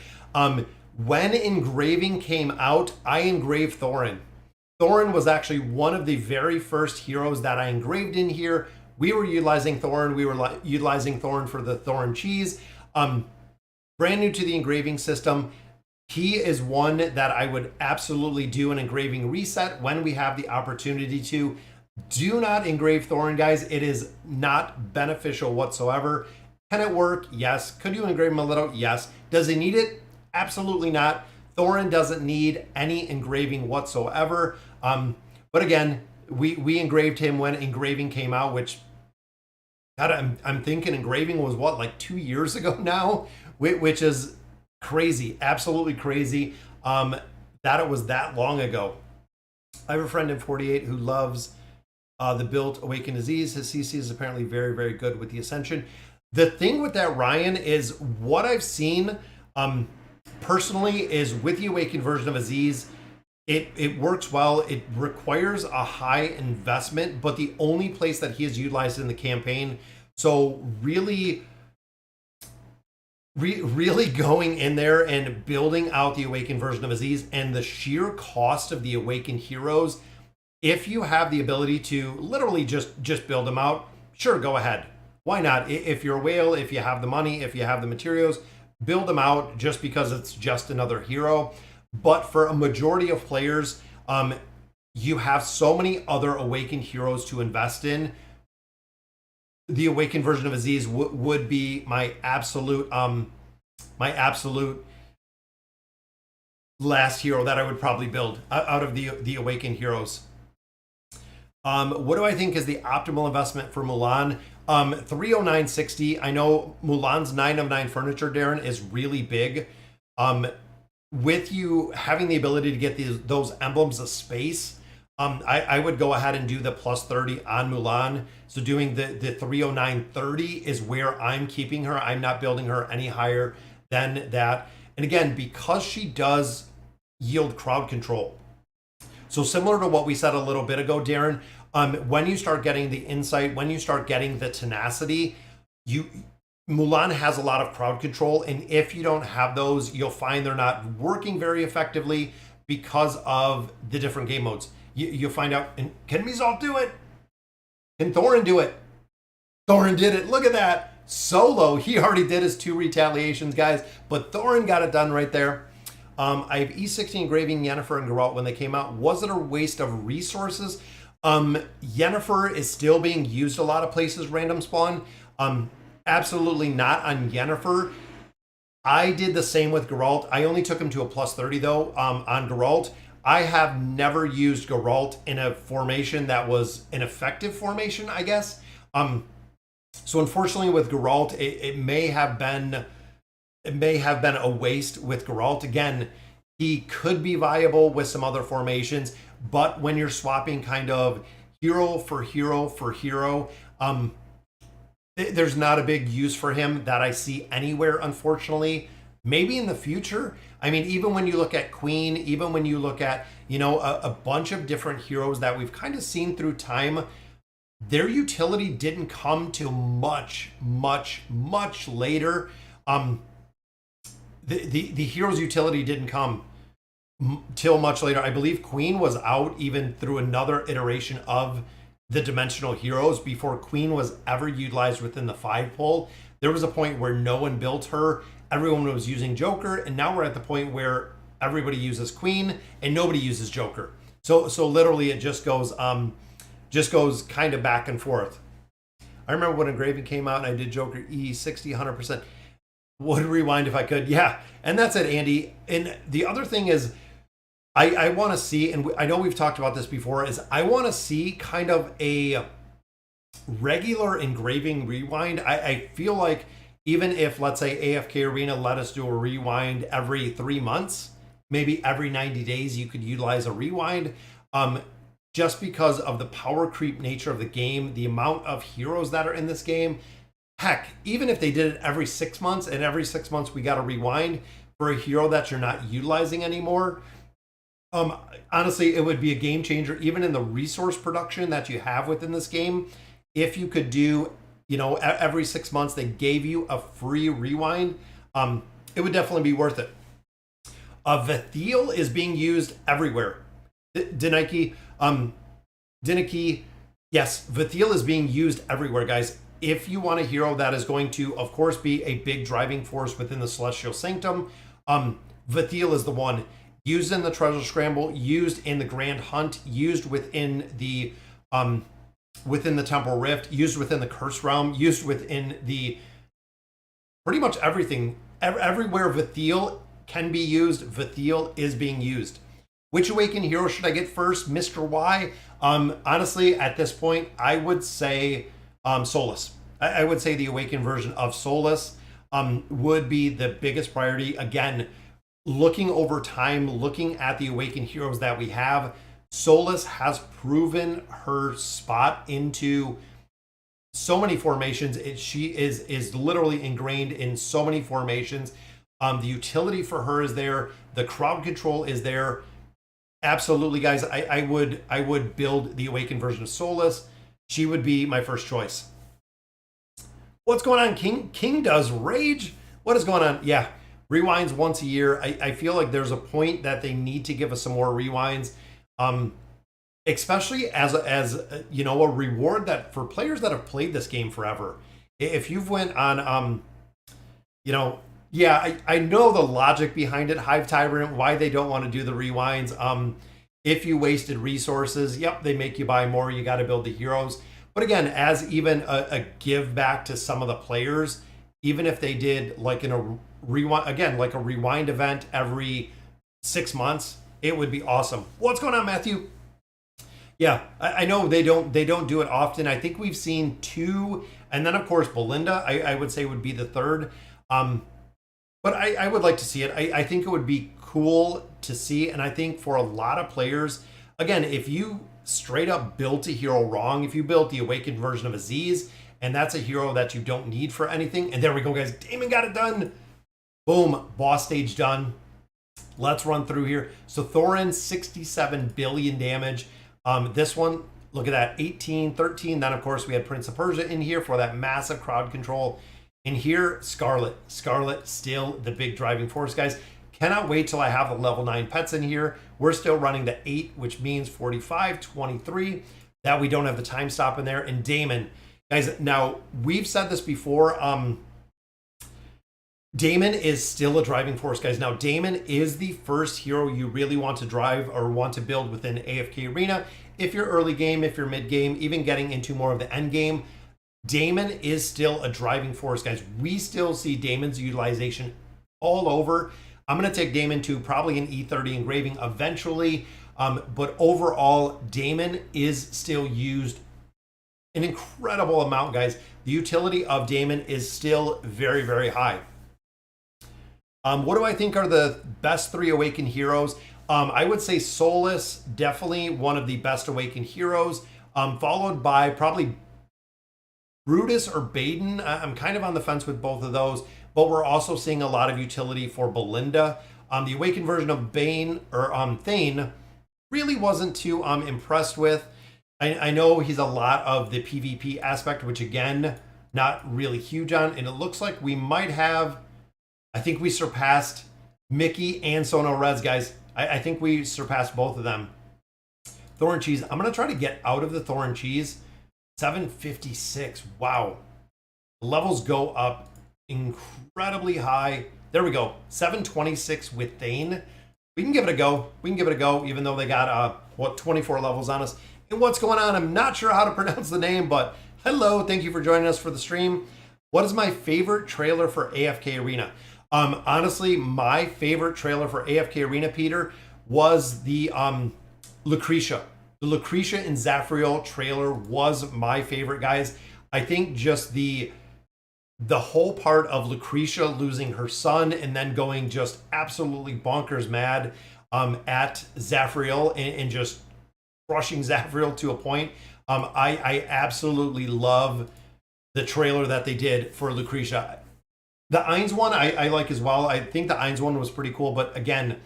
When engraving came out, I engraved Thorin. Thorin was actually one of the very first heroes that I engraved in here. We were utilizing Thorin. We were utilizing Thorin for the Thorin cheese. Brand new to the engraving system. He is one that I would absolutely do an engraving reset when we have the opportunity to. Do not engrave Thorin, guys. It is not beneficial whatsoever. Can it work? Yes. Could you engrave him a little? Yes. Does he need it? Absolutely not. Thorin doesn't need any engraving whatsoever. But again, we engraved him when engraving came out, which God, I'm thinking engraving was what, like 2 years ago now, which is crazy, absolutely crazy. That it was that long ago. I have a friend in 48 who loves the build Awaken Disease. His CC is apparently very, very good with the Ascension. The thing with that, Ryan, is what I've seen personally is with the Awakened version of Aziz, it works well. It requires a high investment, but the only place that he is utilized in the campaign. So really going in there and building out the Awakened version of Aziz and the sheer cost of the Awakened heroes, if you have the ability to literally just build them out, sure, go ahead. Why not? If you're a whale, if you have the money, if you have the materials, build them out just because it's just another hero. But for a majority of players, you have so many other Awakened heroes to invest in. The Awakened version of Aziz would be my absolute last hero that I would probably build out of the Awakened heroes. What do I think is the optimal investment for Mulan? 30960. I know Mulan's 9 of 9 furniture, Darren, is really big. With you having the ability to get those emblems of space, I would go ahead and do the plus 30 on Mulan. So doing the 30930 is where I'm keeping her. I'm not building her any higher than that. And again, because she does yield crowd control. So similar to what we said a little bit ago, Darren, when you start getting the insight, when you start getting the tenacity, Mulan has a lot of crowd control, and if you don't have those, you'll find they're not working very effectively because of the different game modes. You'll find out, and can Mizalf do it? Can Thorin do it? Thorin did it. Look at that. Solo, he already did his 2 retaliations, guys, but Thorin got it done right there. I have E60 engraving Yennefer and Geralt when they came out. Was it a waste of resources? Yennefer is still being used a lot of places, random spawn. Absolutely not on Yennefer. I did the same with Geralt. I only took him to a plus 30 though on Geralt. I have never used Geralt in a formation that was an effective formation, I guess. So unfortunately with Geralt, it may have been a waste with Geralt. Again, he could be viable with some other formations, but when you're swapping kind of hero for hero for hero, there's not a big use for him that I see anywhere, unfortunately. Maybe in the future. I mean, even when you look at Queen, even when you look at, a bunch of different heroes that we've kind of seen through time, their utility didn't come till much, much, much later. The hero's utility didn't come till much later. I believe Queen was out even through another iteration of the dimensional heroes before Queen was ever utilized within the 5 pull. There was a point where no one built her. Everyone was using Joker, and now we're at the point where everybody uses Queen and nobody uses Joker. So literally it just goes kind of back and forth. I remember when Engraving came out and I did Joker E60 100%. Would rewind if I could. Yeah. And that's it, Andy. And the other thing is I want to see, and I know we've talked about this before, is I want to see kind of a regular engraving rewind. I feel like even if, let's say, AFK Arena let us do a rewind every 3 months, maybe every 90 days you could utilize a rewind, just because of the power creep nature of the game, the amount of heroes that are in this game. Heck, even if they did it every 6 months, and every 6 months we got to rewind for a hero that you're not utilizing anymore, honestly, it would be a game changer, even in the resource production that you have within this game. If you could do, every 6 months they gave you a free rewind, it would definitely be worth it. Vithiel is being used everywhere. Diniki, yes, Vithiel is being used everywhere, guys. If you want a hero that is going to, of course, be a big driving force within the Celestial Sanctum, Vithiel is the one. Used in the Treasure Scramble, used in the Grand Hunt, used within the Temporal Rift, used within the Curse Realm, used within the pretty much everything. Everywhere Vithiel can be used, Vithiel is being used. Which Awakened hero should I get first, Mr. Y? Honestly, at this point, I would say Solus. I would say the Awakened version of Solus would be the biggest priority. Again, looking over time, looking at the Awakened heroes that we have, Solus has proven her spot into so many formations. She is literally ingrained in so many formations. The utility for her is there. The crowd control is there. Absolutely, guys. I would build the Awakened version of Solus. She would be my first choice. What's going on, King? King does rage? What is going on? Yeah, rewinds once a year. I feel like there's a point that they need to give us some more rewinds, especially as you know, a reward that for players that have played this game forever. If you've went on, you know, yeah, I know the logic behind it, Hive Tyrant, why they don't want to do the rewinds. If you wasted resources, yep, they make you buy more. You got to build the heroes. But again, as even a give back to some of the players, even if they did like in a rewind, again, like a rewind event every 6 months, it would be awesome. What's going on, Matthew? Yeah, I know they don't do it often. I think we've seen 2, and then of course Belinda, I would say would be the third. But I would like to see it. I think it would be cool to see, and I think for a lot of players, again, if you straight up built a hero wrong, if you built the Awakened version of Aziz, and that's a hero that you don't need for anything, and there we go, guys. Damon got it done. Boom, boss stage done. Let's run through here. So Thorin, 67 billion damage. This one, look at that, 18, 13. Then, of course, we had Prince of Persia in here for that massive crowd control. In here, Scarlet. Scarlet, still the big driving force, guys. Cannot wait till I have the level 9 pets in here. We're still running the 8, which means 45, 23. That we don't have the time stop in there. And Damon. Guys, now, we've said this before. Damon is still a driving force, guys. Now, Damon is the first hero you really want to drive or want to build within AFK Arena. If you're early game, if you're mid game, even getting into more of the end game, Damon is still a driving force, guys. We still see Damon's utilization all over. I'm going to take Damon to probably an E30 engraving eventually. But overall, Damon is still used an incredible amount, guys. The utility of Damon is still very, very high. What do I think are the best 3 Awakened heroes? I would say Solus, definitely one of the best Awakened heroes, followed by probably Brutus or Baden. I'm kind of on the fence with both of those, but we're also seeing a lot of utility for Belinda. The Awakened version of Bane or Thane really wasn't too impressed with. I know he's a lot of the PvP aspect, which again, not really huge on, and it looks like we might have, I think we surpassed Mickey and Sono Reds, guys. I think we surpassed both of them. Thorn Cheese. I'm going to try to get out of the Thorn Cheese. 756. Wow. Levels go up incredibly high. There we go. 726 with Thane. We can give it a go. We can give it a go, even though they got, 24 levels on us. And what's going on? I'm not sure how to pronounce the name, but hello. Thank you for joining us for the stream. What is my favorite trailer for AFK Arena? Honestly, my favorite trailer for AFK Arena, Peter, was the Lucretia. The Lucretia and Zafriel trailer was my favorite, guys. I think just the whole part of Lucretia losing her son and then going just absolutely bonkers mad at Zafriel and just crushing Zafriel to a point. I absolutely love the trailer that they did for Lucretia. The Ainz one I like as well. I think the Ainz one was pretty cool, but again,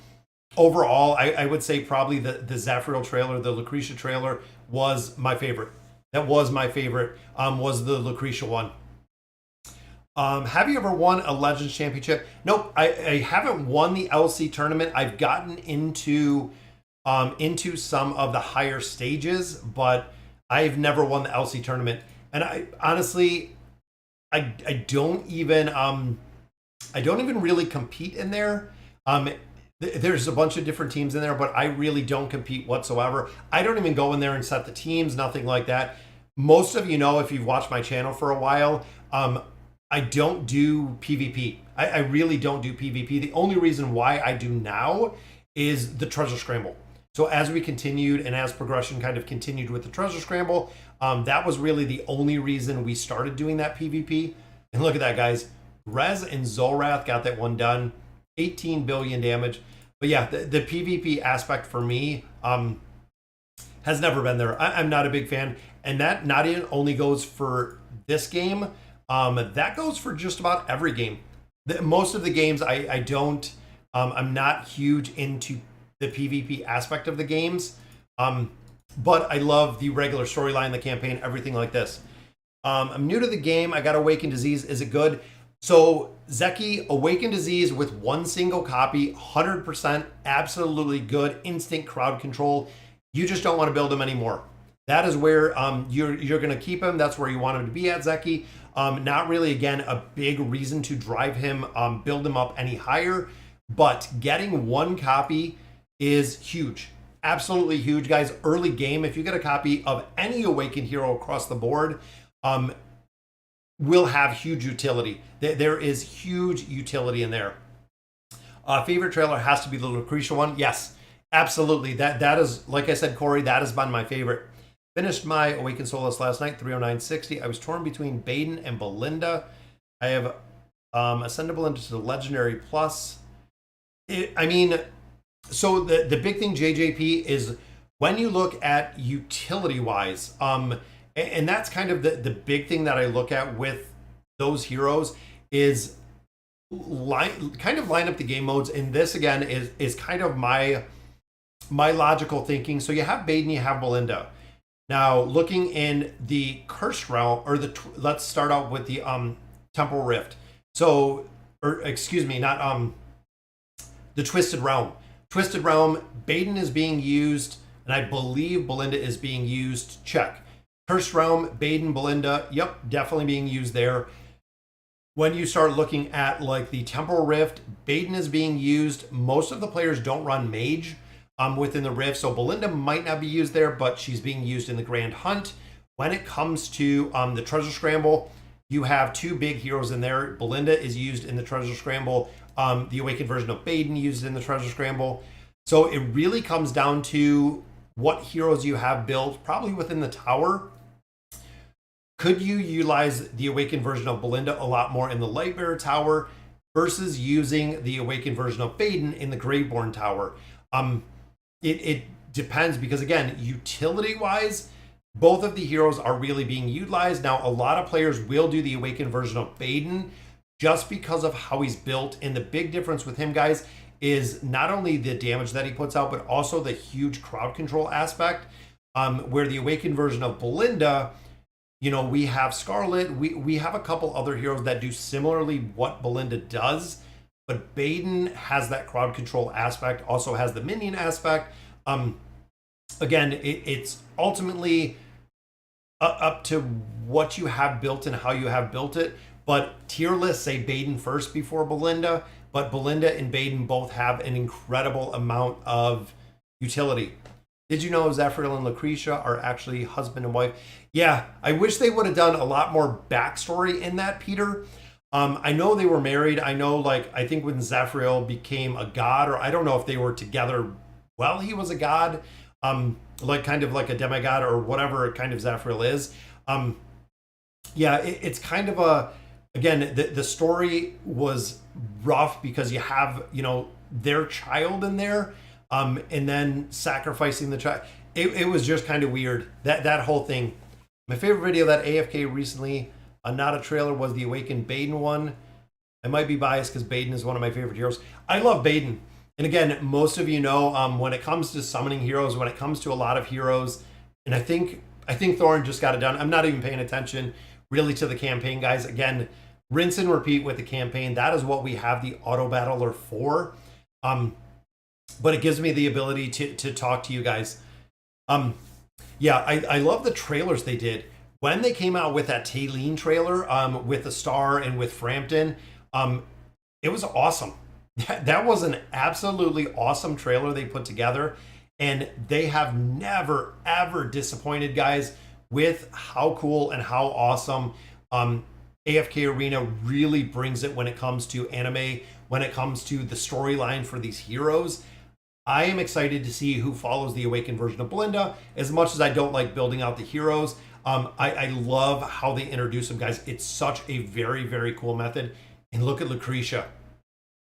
overall, I would say probably the Zafriel trailer, the Lucretia trailer was my favorite. That was my favorite, was the Lucretia one. Have you ever won a Legends Championship? Nope, I haven't won the LC tournament. I've gotten into some of the higher stages, but I've never won the LC tournament. And I honestly, I don't even really compete in there. There's a bunch of different teams in there, but I really don't compete whatsoever. I don't even go in there and set the teams, nothing like that. Most of you know, if you've watched my channel for a while, I don't do PvP. I really don't do PvP. The only reason why I do now is the treasure scramble. So as we continued and as progression kind of continued with the treasure scramble, that was really the only reason we started doing that PvP. And look at that, guys. Rez and Zolrath got that one done. 18 billion damage. But yeah, the PvP aspect for me has never been there. I'm not a big fan. And that not even only goes for this game, that goes for just about every game. Most of the games I don't, I'm not huge into the PvP aspect of the games. But I love the regular storyline, the campaign, everything like this. I'm new to the game. I got Awakened Disease. Is it good? So Zeki, Awakened Disease with one single copy, 100%, absolutely good, instant crowd control. You just don't want to build him anymore. That is where you're going to keep him. That's where you want him to be at, Zeki. Not really, again, a big reason to drive him, build him up any higher. But getting one copy is huge. Absolutely huge, guys. Early game, if you get a copy of any Awakened hero across the board, will have huge utility. There is huge utility in there. Favorite trailer has to be the Lucretia one. Yes, absolutely. That is, like I said, Corey, that has been my favorite. Finished my Awakened Solace last night, 309.60. I was torn between Baden and Belinda. I have ascended Belinda to the Legendary Plus. So the big thing, JJP, is when you look at utility-wise, and that's kind of the big thing that I look at with those heroes is kind of line up the game modes. And this, again, is kind of my logical thinking. So you have Baden, you have Belinda. Now, looking in the Cursed Realm, or let's start out with the Temporal Rift. So, or excuse me, not the Twisted Realm. Twisted Realm, Baden is being used, and I believe Belinda is being used. Check. Cursed Realm, Baden, Belinda, yep, definitely being used there. When you start looking at like the Temporal Rift, Baden is being used. Most of the players don't run Mage within the Rift, so Belinda might not be used there, but she's being used in the Grand Hunt. When it comes to the Treasure Scramble, you have two big heroes in there. Belinda is used in the Treasure Scramble. The Awakened version of Baden used in the Treasure Scramble. So it really comes down to what heroes you have built, probably within the tower. Could you utilize the Awakened version of Belinda a lot more in the Lightbearer Tower versus using the Awakened version of Baden in the Graveborn Tower? It depends, because again, utility-wise, both of the heroes are really being utilized. Now, a lot of players will do the Awakened version of Baden just because of how he's built. And the big difference with him, guys, is not only the damage that he puts out, but also the huge crowd control aspect, where the Awakened version of Belinda, you know, we have Scarlet, we have a couple other heroes that do similarly what Belinda does, but Baden has that crowd control aspect, also has the minion aspect. Again, it's ultimately up to what you have built and how you have built it. But tier lists say Baden first before Belinda, but Belinda and Baden both have an incredible amount of utility. Did you know Zephyriel and Lucretia are actually husband and wife? Yeah, I wish they would have done a lot more backstory in that, Peter. I know they were married. I know, like, I think when Zephyriel became a god, or I don't know if they were together while he was a god, like kind of like a demigod or whatever kind of Zephyriel is. Yeah, it's kind of a, again, the story was rough because you have, you know, their child in there, and then sacrificing the child. It was just kind of weird, that whole thing. My favorite video that AFK recently, not a trailer, was the Awakened Baden one. I might be biased because Baden is one of my favorite heroes. I love Baden. And again, most of you know, when it comes to summoning heroes, when it comes to a lot of heroes, and I think Thorin just got it done. I'm not even paying attention really to the campaign, guys. Again, rinse and repeat with the campaign. That is what we have the auto battler for. But it gives me the ability to talk to you guys. Yeah, I love the trailers they did. When they came out with that Taylene trailer, with the star and with Frampton, it was awesome. That was an absolutely awesome trailer they put together. And they have never, ever disappointed, guys, with how cool and how awesome AFK Arena really brings it when it comes to anime, when it comes to the storyline for these heroes. I am excited to see who follows the awakened version of Belinda. As much as I don't like building out the heroes, I love how they introduce them, guys. It's such a very, very cool method. And look at Lucretia.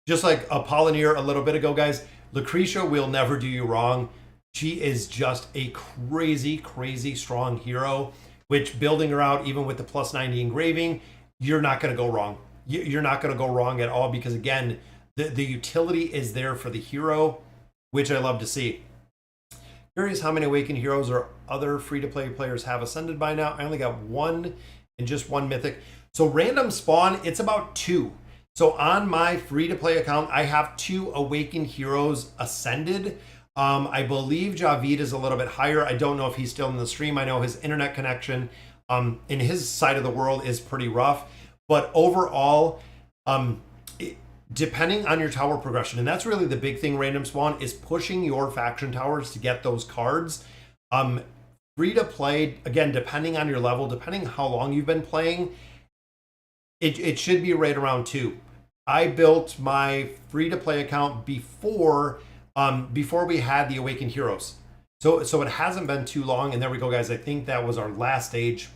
Just like Apollinaire a little bit ago, guys, Lucretia will never do you wrong. She is just a crazy, crazy strong hero, which building her out, even with the plus 90 engraving, you're not going to go wrong. You're not going to go wrong at all because, again, the utility is there for the hero, which I love to see. Curious how many Awakened heroes or other free-to-play players have ascended by now. I only got one and just one mythic. So random spawn, it's about 2. So on my free-to-play account, I have 2 Awakened heroes ascended. I believe Javid is a little bit higher. I don't know if he's still in the stream. I know his internet connection in his side of the world is pretty rough. But overall, depending on your tower progression, and that's really the big thing, random spawn, is pushing your faction towers to get those cards. Free to play, again, depending on your level, depending how long you've been playing, it should be right around 2. I built my free to play account before we had the Awakened heroes. So it hasn't been too long. And there we go, guys. I think that was our last stage.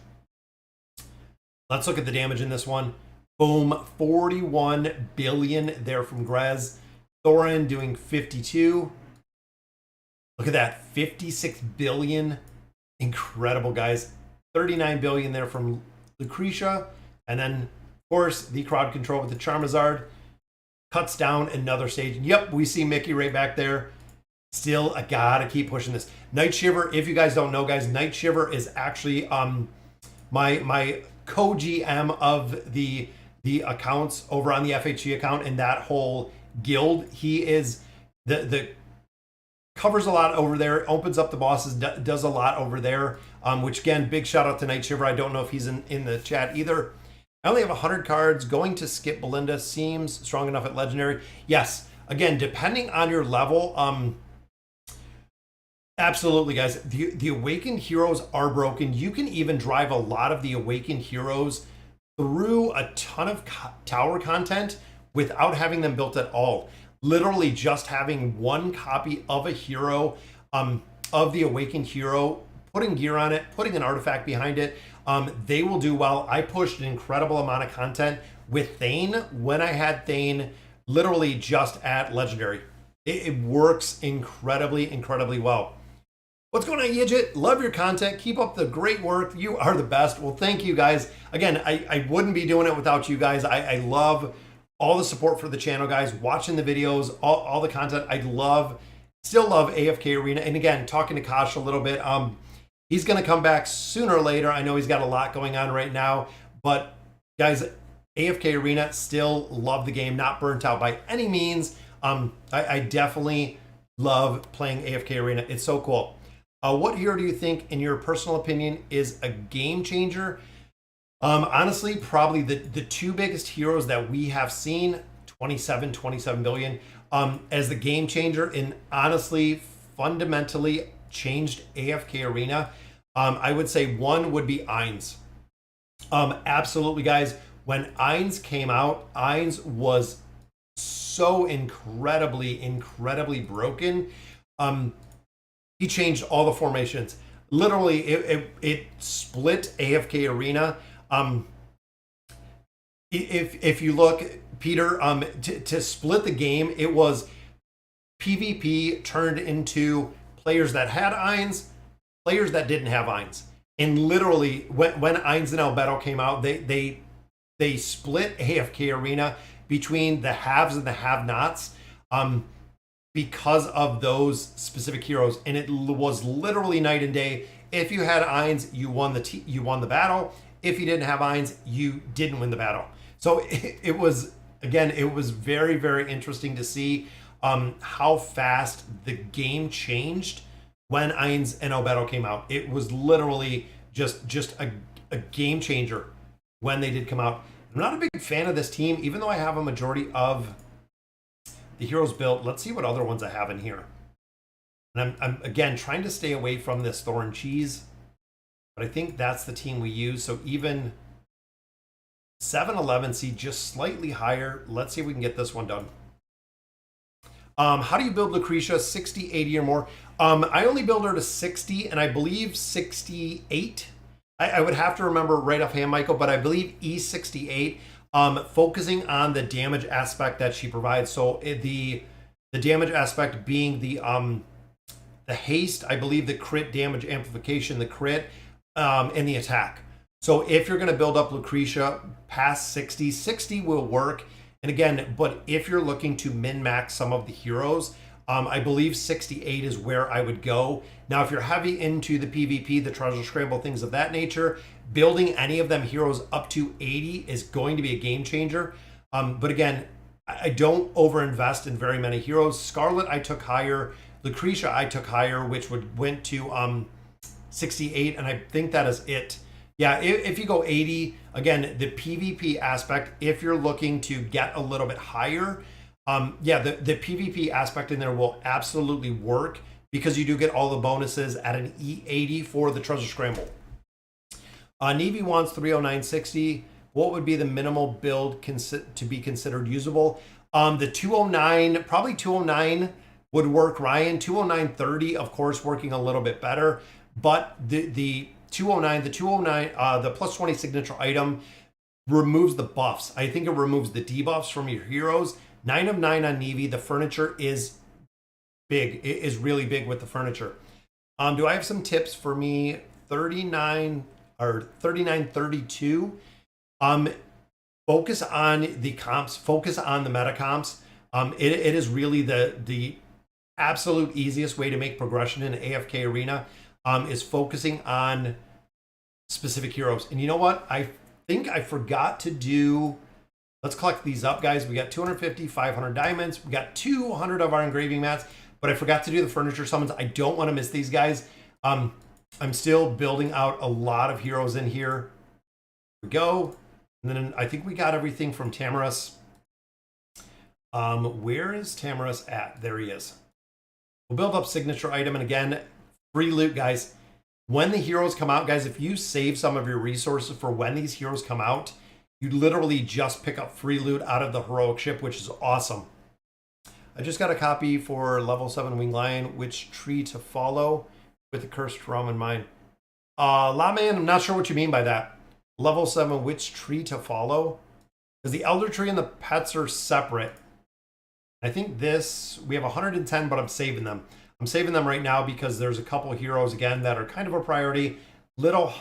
Let's look at the damage in this one. Boom, 41 billion there from Grez. Thorin doing 52. Look at that, 56 billion. Incredible, guys. 39 billion there from Lucretia. And then, of course, the crowd control with the Charizard. Cuts down another stage. Yep, we see Mickey right back there. Still, I gotta keep pushing this. Night Shiver, if you guys don't know, guys, Night Shiver is actually my co-GM of the accounts over on the FHG account and that whole guild. He is the covers a lot over there, opens up the bosses, does a lot over there, which again, big shout out to Night Shiver. I don't know if he's in the chat either. I only have 100 cards. Going to skip Belinda seems strong enough at Legendary. Yes, again, depending on your level, absolutely, guys. The Awakened heroes are broken. You can even drive a lot of the Awakened heroes through a ton of tower content without having them built at all. Literally just having one copy of a hero, of the Awakened hero, putting gear on it, putting an artifact behind it, they will do well. I pushed an incredible amount of content with Thane when I had Thane literally just at Legendary. It works incredibly, incredibly well. What's going on, Yidget? Love your content. Keep up the great work. You are the best. Well, thank you, guys. Again, I wouldn't be doing it without you guys. I love all the support for the channel, guys, watching the videos, all the content. Still love AFK Arena. And again, talking to Kosh a little bit, he's going to come back sooner or later. I know he's got a lot going on right now, but guys, AFK Arena, still love the game, not burnt out by any means. I definitely love playing AFK Arena. It's so cool. What hero do you think, in your personal opinion, is a game changer? Honestly, probably the 2 biggest heroes that we have seen, 27 billion, as the game changer, and honestly, fundamentally changed AFK Arena. I would say one would be Ainz. Absolutely, guys. When Ainz came out, Ainz was so incredibly broken. He changed all the formations. Literally, it split AFK Arena. If you look, Peter, to split the game, it was PvP turned into players that had Ainz, players that didn't have Ainz. And literally, when Ainz and Albedo came out, they split AFK Arena between the haves and the have-nots, because of those specific heroes. And it was literally night and day. If you had Ainz, you won the battle. If you didn't have Ainz, you didn't win the battle. So it was, again, it was very, very interesting to see how fast the game changed when Eins and Albedo came out. It was literally just a game changer when they did come out. I'm not a big fan of this team, even though I have a majority of the heroes built. Let's see what other ones I have in here. And I'm again trying to stay away from this Thorn Cheese, but I think that's the team we use. So even 7-11, see, just slightly higher. Let's see if we can get this one done. How do you build Lucretia? 60, 80 or more. I only build her to 60, and I believe 68. I would have to remember right offhand, Michael, but I believe E68, focusing on the damage aspect that she provides. So the damage aspect being the haste, I believe the crit damage amplification, the crit, and the attack. So if you're going to build up Lucretia past 60, 60 will work. And again, but if you're looking to min-max some of the heroes, I believe 68 is where I would go. Now, if you're heavy into the PvP, the treasure scramble, things of that nature, building any of them heroes up to 80 is going to be a game changer. But again, I don't overinvest in very many heroes. Scarlet, I took higher. Lucretia, I took higher, which went to 68, and I think that is it. Yeah, if you go 80, again, the PvP aspect, if you're looking to get a little bit higher, yeah, the PvP aspect in there will absolutely work because you do get all the bonuses at an E80 for the treasure scramble. Navy wants 30960. What would be the minimal build to be considered usable? The 209, probably 209 would work, Ryan. 20930, of course, working a little bit better, but the 209, the plus 20 signature item removes the buffs. I think it removes the debuffs from your heroes. 9 of 9 on Navy. The furniture is big. It is really big with the furniture. Do I have some tips for me? 39 or 3932. Focus on the comps. Focus on the meta comps. It is really the absolute easiest way to make progression in AFK Arena. Is focusing on specific heroes. And you know what? I think I forgot to do, let's collect these up, guys. We got 250, 500 diamonds. We got 200 of our engraving mats, but I forgot to do the furniture summons. I don't want to miss these guys. I'm still building out a lot of heroes in here. Here we go. And then I think we got everything from Tamras. Where is Tamras at? There he is. We'll build up signature item. And again, free loot, guys. When the heroes come out, guys, if you save some of your resources for when these heroes come out, you literally just pick up free loot out of the heroic ship, which is awesome. I just got a copy for level 7 Winged Lion, which tree to follow with the cursed realm in mind. Lawman, I'm not sure what you mean by that. Level 7, which tree to follow? Because the Elder Tree and the pets are separate. I think this, we have 110, but I'm saving them. I'm saving them right now because there's a couple of heroes, again, that are kind of a priority. Little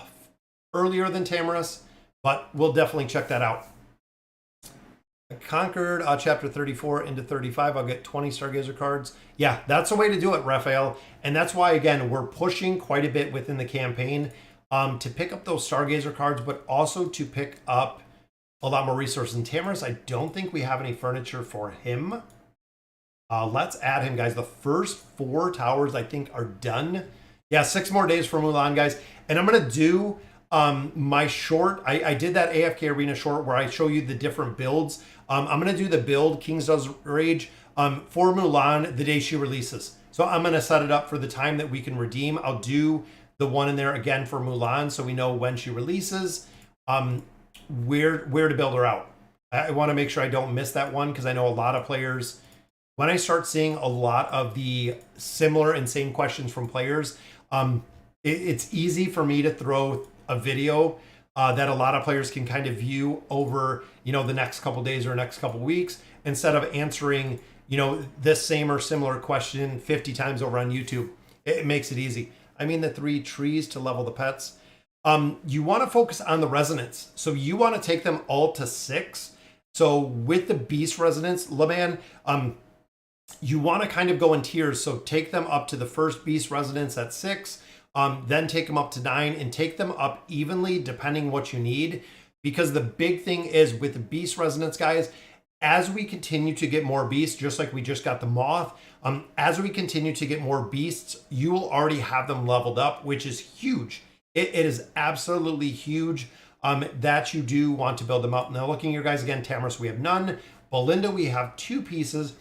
earlier than Tamras, but we'll definitely check that out. I conquered chapter 34 into 35. I'll get 20 Stargazer cards. Yeah, that's the way to do it, Raphael. And that's why, again, we're pushing quite a bit within the campaign to pick up those Stargazer cards, but also to pick up a lot more resources. And Tamras, I don't think we have any furniture for him. Let's add him, guys. The first 4 towers, I think, are done. Yeah, 6 more days for Mulan, guys. And I'm going to do my short. I did that AFK Arena short where I show you the different builds. I'm going to do the build, Kings Does Rage, for Mulan the day she releases. So I'm going to set it up for the time that we can redeem. I'll do the one in there again for Mulan so we know when she releases, where to build her out. I want to make sure I don't miss that one because I know a lot of players... When I start seeing a lot of the similar and same questions from players, it's easy for me to throw a video that a lot of players can kind of view over, the next couple days or next couple weeks, instead of answering, this same or similar question 50 times over on YouTube. It makes it easy. I mean, the 3 trees to level the pets. You want to focus on the resonance. So you want to take them all to 6. So with the beast resonance, Laman, you want to kind of go in tiers. So take them up to the first beast resonance at 6, then take them up to 9 and take them up evenly depending what you need. because the big thing is with the beast resonance, guys, as we continue to get more beasts, just like we just got the moth, as we continue to get more beasts, you will already have them leveled up, which is huge. It is absolutely huge that you do want to build them up. Now, looking here, guys, again, Tamras, we have none. Belinda, we have 2 pieces.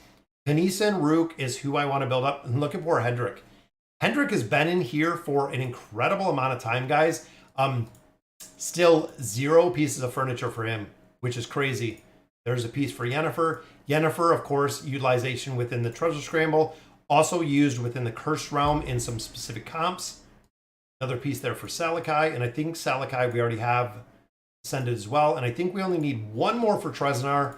Kanisa and Rook is who I want to build up. And look at poor Hendrik. Hendrik has been in here for an incredible amount of time, guys. Still 0 pieces of furniture for him, which is crazy. There's a piece for Yennefer. Yennefer, of course, utilization within the Treasure Scramble, also used within the Cursed Realm in some specific comps. Another piece there for Salakai, and I think Salakai we already have ascended as well. And I think we only need 1 more for Treznar.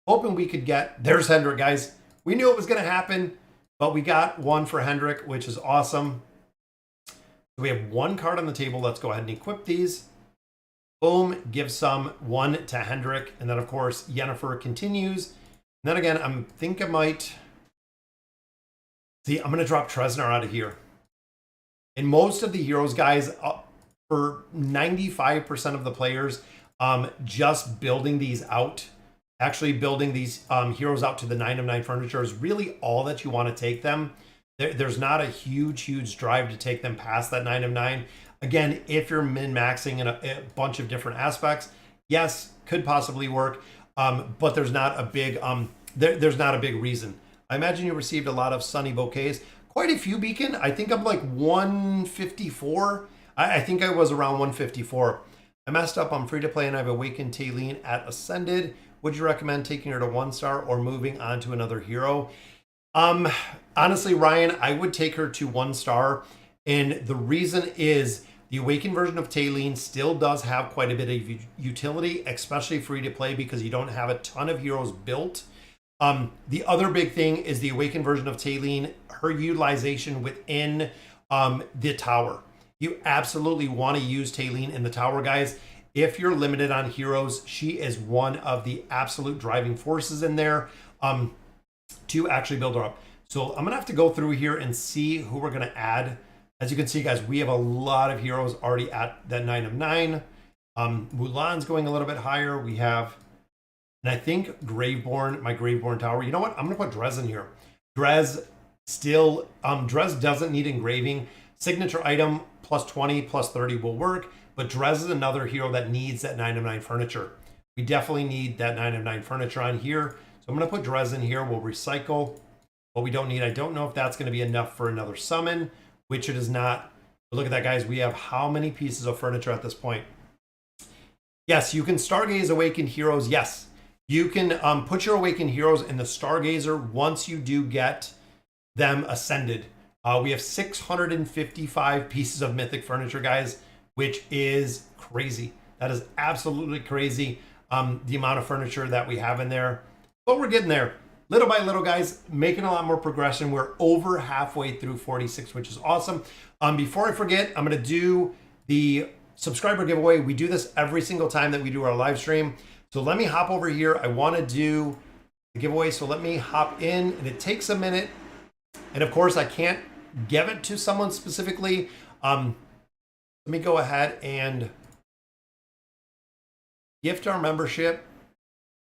Hoping we could get, there's Hendrik, guys. We knew it was going to happen, but we got 1 for Hendrik, which is awesome. So we have 1 card on the table. Let's go ahead and equip these. Boom, give some 1 to Hendrik. And then, of course, Yennefer continues. And then again, I think I might... See, I'm going to drop Treznar out of here. And most of the heroes, guys, for 95% of the players, just building these out, actually building these heroes out to the 9 of 9 furniture is really all that you want to take them. There's not a huge drive to take them past that 9 of 9. Again, if you're min-maxing in a bunch of different aspects, yes, could possibly work, but there's not a big there's not a big reason. I imagine you received a lot of sunny bouquets. Quite a few, Beacon. I think I'm like 154. I think I was around 154. I messed up. I'm free to play and I've awakened Taylene at Ascended. Would you recommend taking her to 1-star or moving on to another hero? Honestly, Ryan, I would take her to 1-star. And the reason is the awakened version of Taylene still does have quite a bit of utility, especially free to play because you don't have a ton of heroes built. The other big thing is the awakened version of Taylene, her utilization within the tower. You absolutely want to use Taylene in the tower, guys. If you're limited on heroes, she is one of the absolute driving forces in there to actually build her up. So I'm going to have to go through here and see who we're going to add. As you can see, guys, we have a lot of heroes already at that 9 of 9. Mulan's going a little bit higher. We have... And I think Graveborn, my Graveborn tower. You know what? I'm going to put Drez in here. Drez still, Drez doesn't need engraving. Signature item plus 20, plus 30 will work. But Drez is another hero that needs that 9 of 9 furniture. We definitely need that 9 of 9 furniture on here. So I'm going to put Drez in here. We'll recycle what we don't need. I don't know if that's going to be enough for another summon, which it is not. But look at that, guys. We have how many pieces of furniture at this point? Yes, you can Stargaze Awakened Heroes. Yes. You can put your Awakened Heroes in the Stargazer once you do get them ascended. We have 655 pieces of Mythic furniture, guys, which is crazy. That is absolutely crazy, the amount of furniture that we have in there. But we're getting there. Little by little, guys, making a lot more progression. We're over halfway through 46, which is awesome. Before I forget, I'm going to do the subscriber giveaway. We do this every single time that we do our live stream. So let me hop over here. I want to do the giveaway. So let me hop in, and it takes a minute. And of course, I can't give it to someone specifically. Let me go ahead and gift our membership.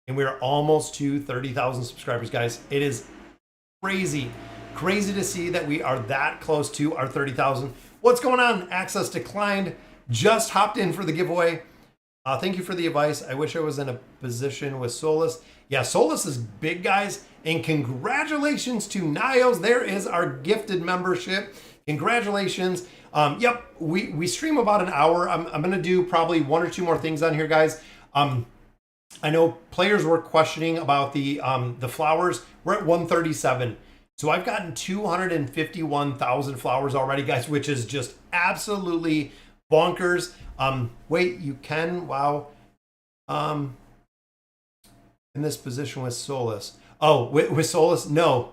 And we're almost to 30,000 subscribers, guys. It is crazy to see that we are that close to our 30,000. What's going on? Access declined. Just hopped in for the giveaway. Thank you for the advice. I wish I was in a position with Solus. Yeah, Solus is big, guys. And congratulations to Nios. There is our gifted membership. Congratulations. Yep, we stream about an hour. I'm going to do probably 1 or 2 more things on here, guys. I know players were questioning about the flowers. We're at 137. So I've gotten 251,000 flowers already, guys, which is just absolutely bonkers. Wait, you can? Wow. In this position with Solus. Oh, with Solus? No.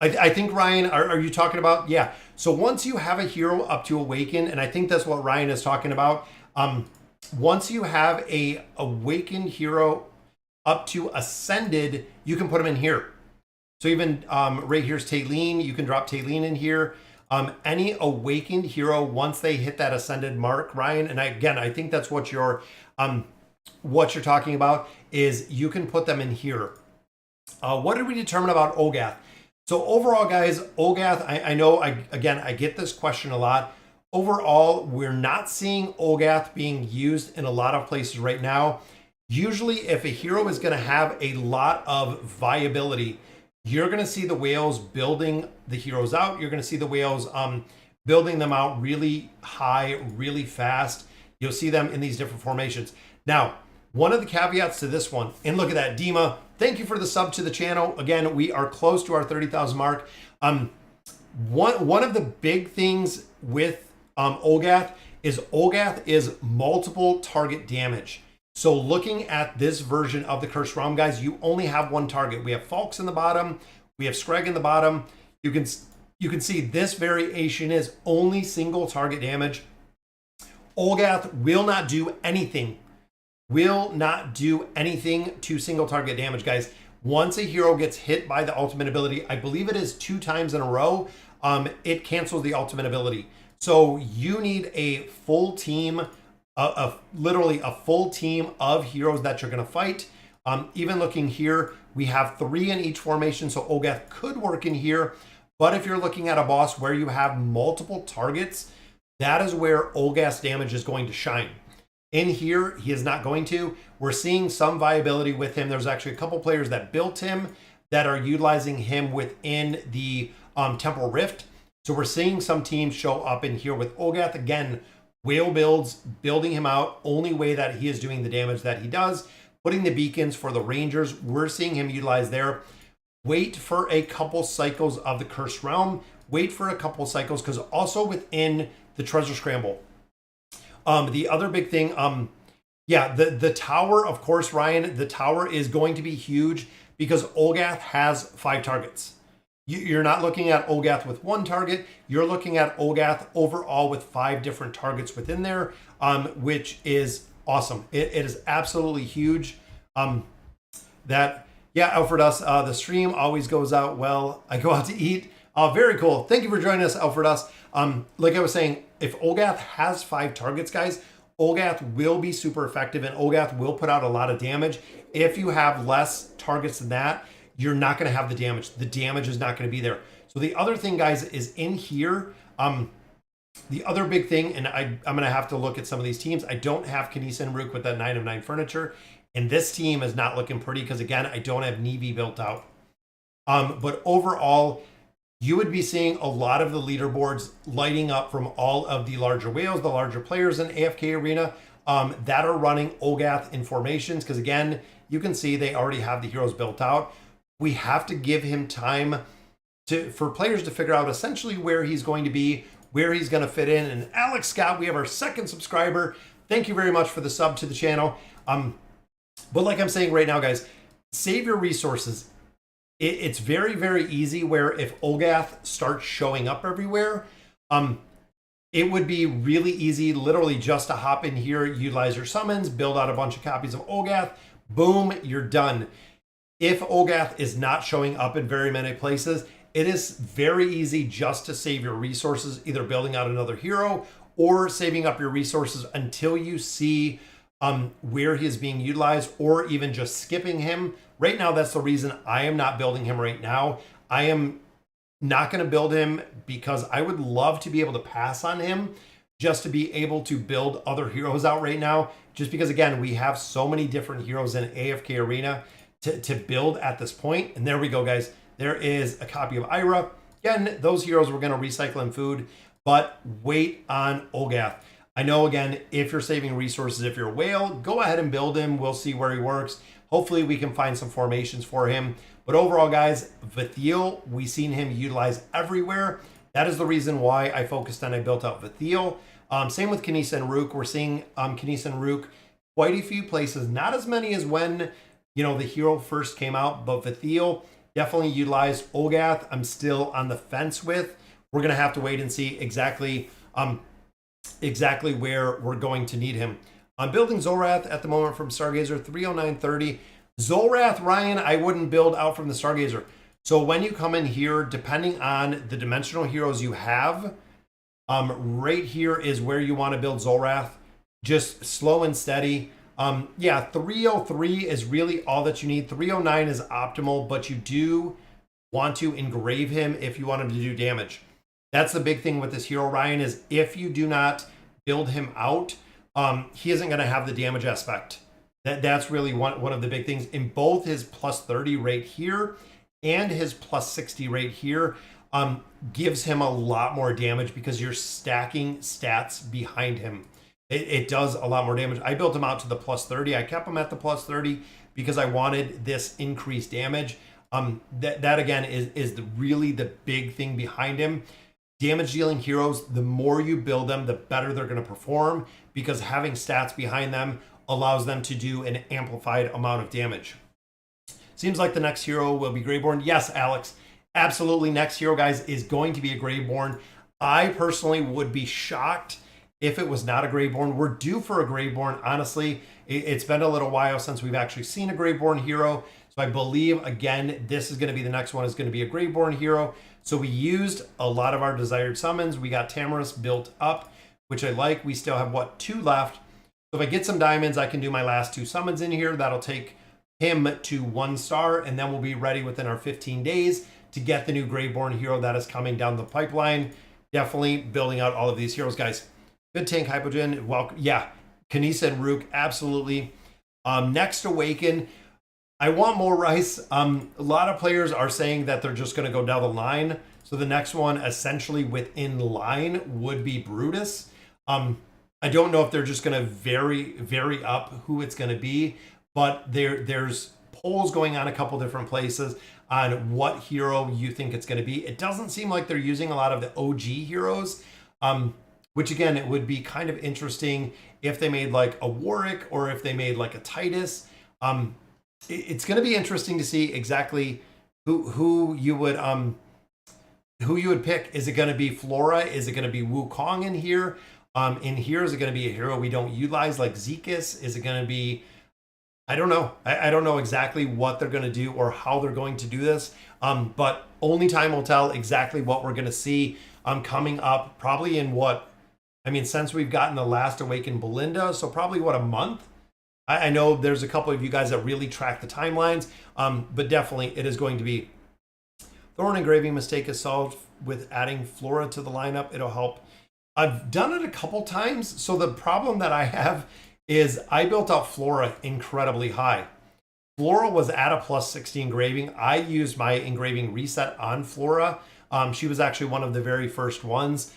I think, Ryan, are you talking about? Yeah. So once you have a hero up to Awaken, and I think that's what Ryan is talking about. Once you have a Awakened hero up to Ascended, you can put them in here. So even right here's Taylene. You can drop Taylene in here. Any awakened hero, once they hit that ascended mark, Ryan, and I think that's what you're talking about, is you can put them in here. What did we determine about Olgath? So overall, guys, Olgath, I know, I get this question a lot. Overall, we're not seeing Olgath being used in a lot of places right now. Usually, if a hero is going to have a lot of viability, you're going to see the whales building the heroes out. You're going to see the whales building them out really high, really fast. You'll see them in these different formations. Now, one of the caveats to this one, and look at that, Dima, thank you for the sub to the channel. Again, we are close to our 30,000 mark. One of the big things with Olgath is multiple target damage. So looking at this version of the Cursed Realm, guys, you only have one target. We have Falks in the bottom. We have Scrag in the bottom. You can see this variation is only single target damage. Olgath will not do anything. Will not do anything to single target damage, guys. Once a hero gets hit by the ultimate ability, I believe it is 2 times in a row, it cancels the ultimate ability. So you need a full team, literally a full team of heroes that you're going to fight. Even looking here, we have 3 in each formation, so Olgath could work in here. But if you're looking at a boss where you have multiple targets, that is where Olgath's damage is going to shine. In here, he is not going to. We're seeing some viability with him. There's actually a couple players that built him that are utilizing him within the Temple Rift. So we're seeing some teams show up in here with Olgath. Again, whale builds, building him out, only way that he is doing the damage that he does. Putting the beacons for the Rangers, we're seeing him utilize there. Wait for a couple cycles of the Cursed Realm. Wait for a couple cycles, because also within the Treasure Scramble, the other big thing, the tower, of course, Ryan, the tower is going to be huge because Olgath has 5 targets. You're not looking at Olgath with 1 target. You're looking at Olgath overall with 5 different targets within there, which is awesome. It is absolutely huge. Alfred Us, the stream always goes out well. I go out to eat. Very cool. Thank you for joining us, Alfred Us. Like I was saying, if Olgath has 5 targets, guys, Olgath will be super effective and Olgath will put out a lot of damage. If you have less targets than that, you're not going to have the damage. The damage is not going to be there. So the other thing, guys, is in here. The other big thing, and I'm going to have to look at some of these teams. I don't have Kanisa and Rook with that 9 of 9 furniture. And this team is not looking pretty because, again, I don't have Nevi built out. But overall, you would be seeing a lot of the leaderboards lighting up from all of the larger whales, the larger players in AFK Arena that are running Olgath in formations. Because again, you can see they already have the heroes built out. We have to give him time for players to figure out essentially where he's going to be, where he's going to fit in. And Alex Scott, we have our 2nd subscriber. Thank you very much for the sub to the channel. But like I'm saying right now, guys, save your resources. It's very, very easy where if Olgath starts showing up everywhere, it would be really easy literally just to hop in here, utilize your summons, build out a bunch of copies of Olgath, boom, you're done. If Olgath is not showing up in very many places, it is very easy just to save your resources, either building out another hero or saving up your resources until you see where he is being utilized, or even just skipping him. Right now, that's the reason I am not building him right now. I am not going to build him because I would love to be able to pass on him just to be able to build other heroes out right now. Just because, again, we have so many different heroes in AFK Arena to build at this point. And there we go, guys. There is a copy of Ira. Again, those heroes we're going to recycle in food, but wait on Olgath. I know, again, if you're saving resources, if you're a whale, go ahead and build him. We'll see where he works. Hopefully we can find some formations for him. But overall, guys, Vathiel, we've seen him utilized everywhere. That is the reason why I focused on, I built out Vathiel. Same with Kanisa and Rook. We're seeing Kanisa and Rook quite a few places. Not as many as when, the hero first came out, but Vathiel definitely utilized. Olgath, I'm still on the fence with. We're going to have to wait and see exactly where we're going to need him. I'm building Zolrath at the moment from Stargazer 30930. Zolrath, Ryan, I wouldn't build out from the Stargazer. So when you come in here, depending on the dimensional heroes you have, right here is where you want to build Zolrath. Just slow and steady. Yeah, 303 is really all that you need. 309 is optimal, but you do want to engrave him if you want him to do damage. That's the big thing with this hero, Ryan, is if you do not build him out, he isn't going to have the damage aspect. That's really one of the big things. In both his plus 30 right here and his plus 60 right here, gives him a lot more damage because you're stacking stats behind him. It does a lot more damage. I built him out to the plus 30. I kept him at the plus 30 because I wanted this increased damage. That again is really the big thing behind him. Damage dealing heroes, the more you build them, the better they're going to perform because having stats behind them allows them to do an amplified amount of damage. Seems like the next hero will be Greyborn. Yes, Alex, absolutely. Next hero, guys, is going to be a Greyborn. I personally would be shocked if it was not a Greyborn. We're due for a Greyborn. Honestly, it's been a little while since we've actually seen a Greyborn hero. So I believe, again, this is going to be the next one is going to be a Greyborn hero. So we used a lot of our desired summons. We got Tamras built up, which I like. We still have, what, 2 left. So if I get some diamonds, I can do my last 2 summons in here. That'll take him to 1 star, and then we'll be ready within our 15 days to get the new Greyborn hero that is coming down the pipeline. Definitely building out all of these heroes, guys. Good tank, Hypogen. Welcome. Yeah, Kanisa and Rook, absolutely. Next Awaken. I want more Rice. A lot of players are saying that they're just going to go down the line. So the next one, essentially within line, would be Brutus. I don't know if they're just going to vary up who it's going to be, but there's polls going on a couple different places on what hero you think it's going to be. It doesn't seem like they're using a lot of the OG heroes, which again, it would be kind of interesting if they made like a Warwick or if they made like a Titus. It's going to be interesting to see exactly who you would pick. Is it going to be Flora? Is it going to be Wukong in here? In here, is it going to be a hero we don't utilize like Zekus? Is it going to be, I don't know. I don't know exactly what they're going to do or how they're going to do this. But only time will tell exactly what we're going to see coming up probably in since we've gotten the last Awakened Belinda, so probably a month? I know there's a couple of you guys that really track the timelines, but definitely it is going to be. Thorn engraving mistake is solved with adding Flora to the lineup. It'll help. I've done it a couple times. So the problem that I have is I built out Flora incredibly high. Flora was at a plus 60 engraving. I used my engraving reset on Flora. She was actually one of the very first ones.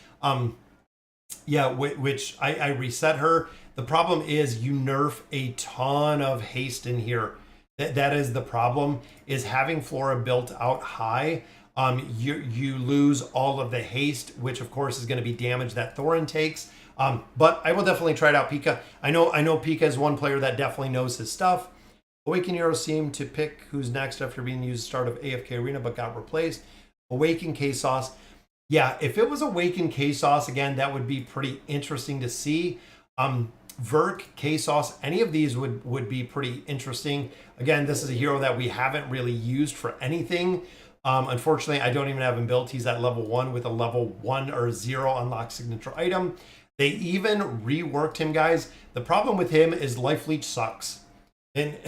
Which I reset her. The problem is you nerf a ton of haste in here. That is the problem, is having Flora built out high. You lose all of the haste, which of course is going to be damage that Thorin takes. But I will definitely try it out, Pika. I know Pika is one player that definitely knows his stuff. Awaken heroes seem to pick who's next after being used at the start of AFK Arena but got replaced. Awaken K-Sauce. Yeah, if it was Awaken K-Sauce, again, that would be pretty interesting to see. Verk, K-Sauce, any of these would be pretty interesting. Again, this is a hero that we haven't really used for anything. Unfortunately, I don't even have him built. He's at level 1 with a level 1 or 0 unlocked signature item. They even reworked him, guys. The problem with him is Life Leech sucks. And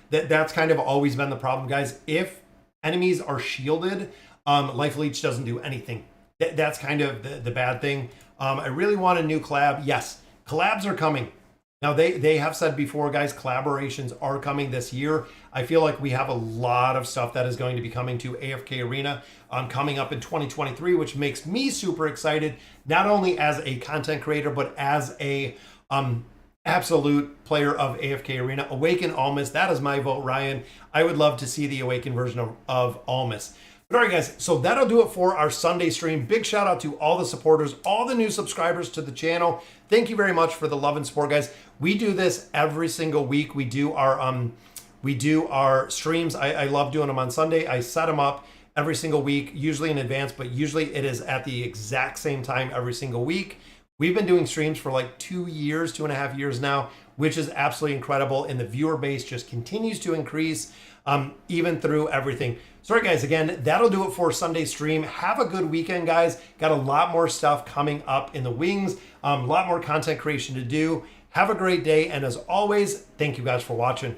that's kind of always been the problem, guys. If enemies are shielded, Life Leech doesn't do anything. That's kind of the bad thing. I really want a new collab. Yes, collabs are coming. Now, they have said before, guys, collaborations are coming this year. I feel like we have a lot of stuff that is going to be coming to AFK Arena coming up in 2023, which makes me super excited, not only as a content creator, but as a absolute player of AFK Arena. Awaken Almas, that is my vote, Ryan. I would love to see the Awaken version of Almas. But all right, guys, so that'll do it for our Sunday stream. Big shout out to all the supporters, all the new subscribers to the channel. Thank you very much for the love and support, guys. We do this every single week. We do our streams. I love doing them on Sunday. I set them up every single week, usually in advance, but usually it is at the exact same time every single week. We've been doing streams for like 2.5 years now, which is absolutely incredible. And the viewer base just continues to increase. even through everything. Sorry guys, again, that'll do it for Sunday stream. Have a good weekend, guys. Got a lot more stuff coming up in the wings, a lot more content creation to do. Have a great day, and as always, thank you guys for watching.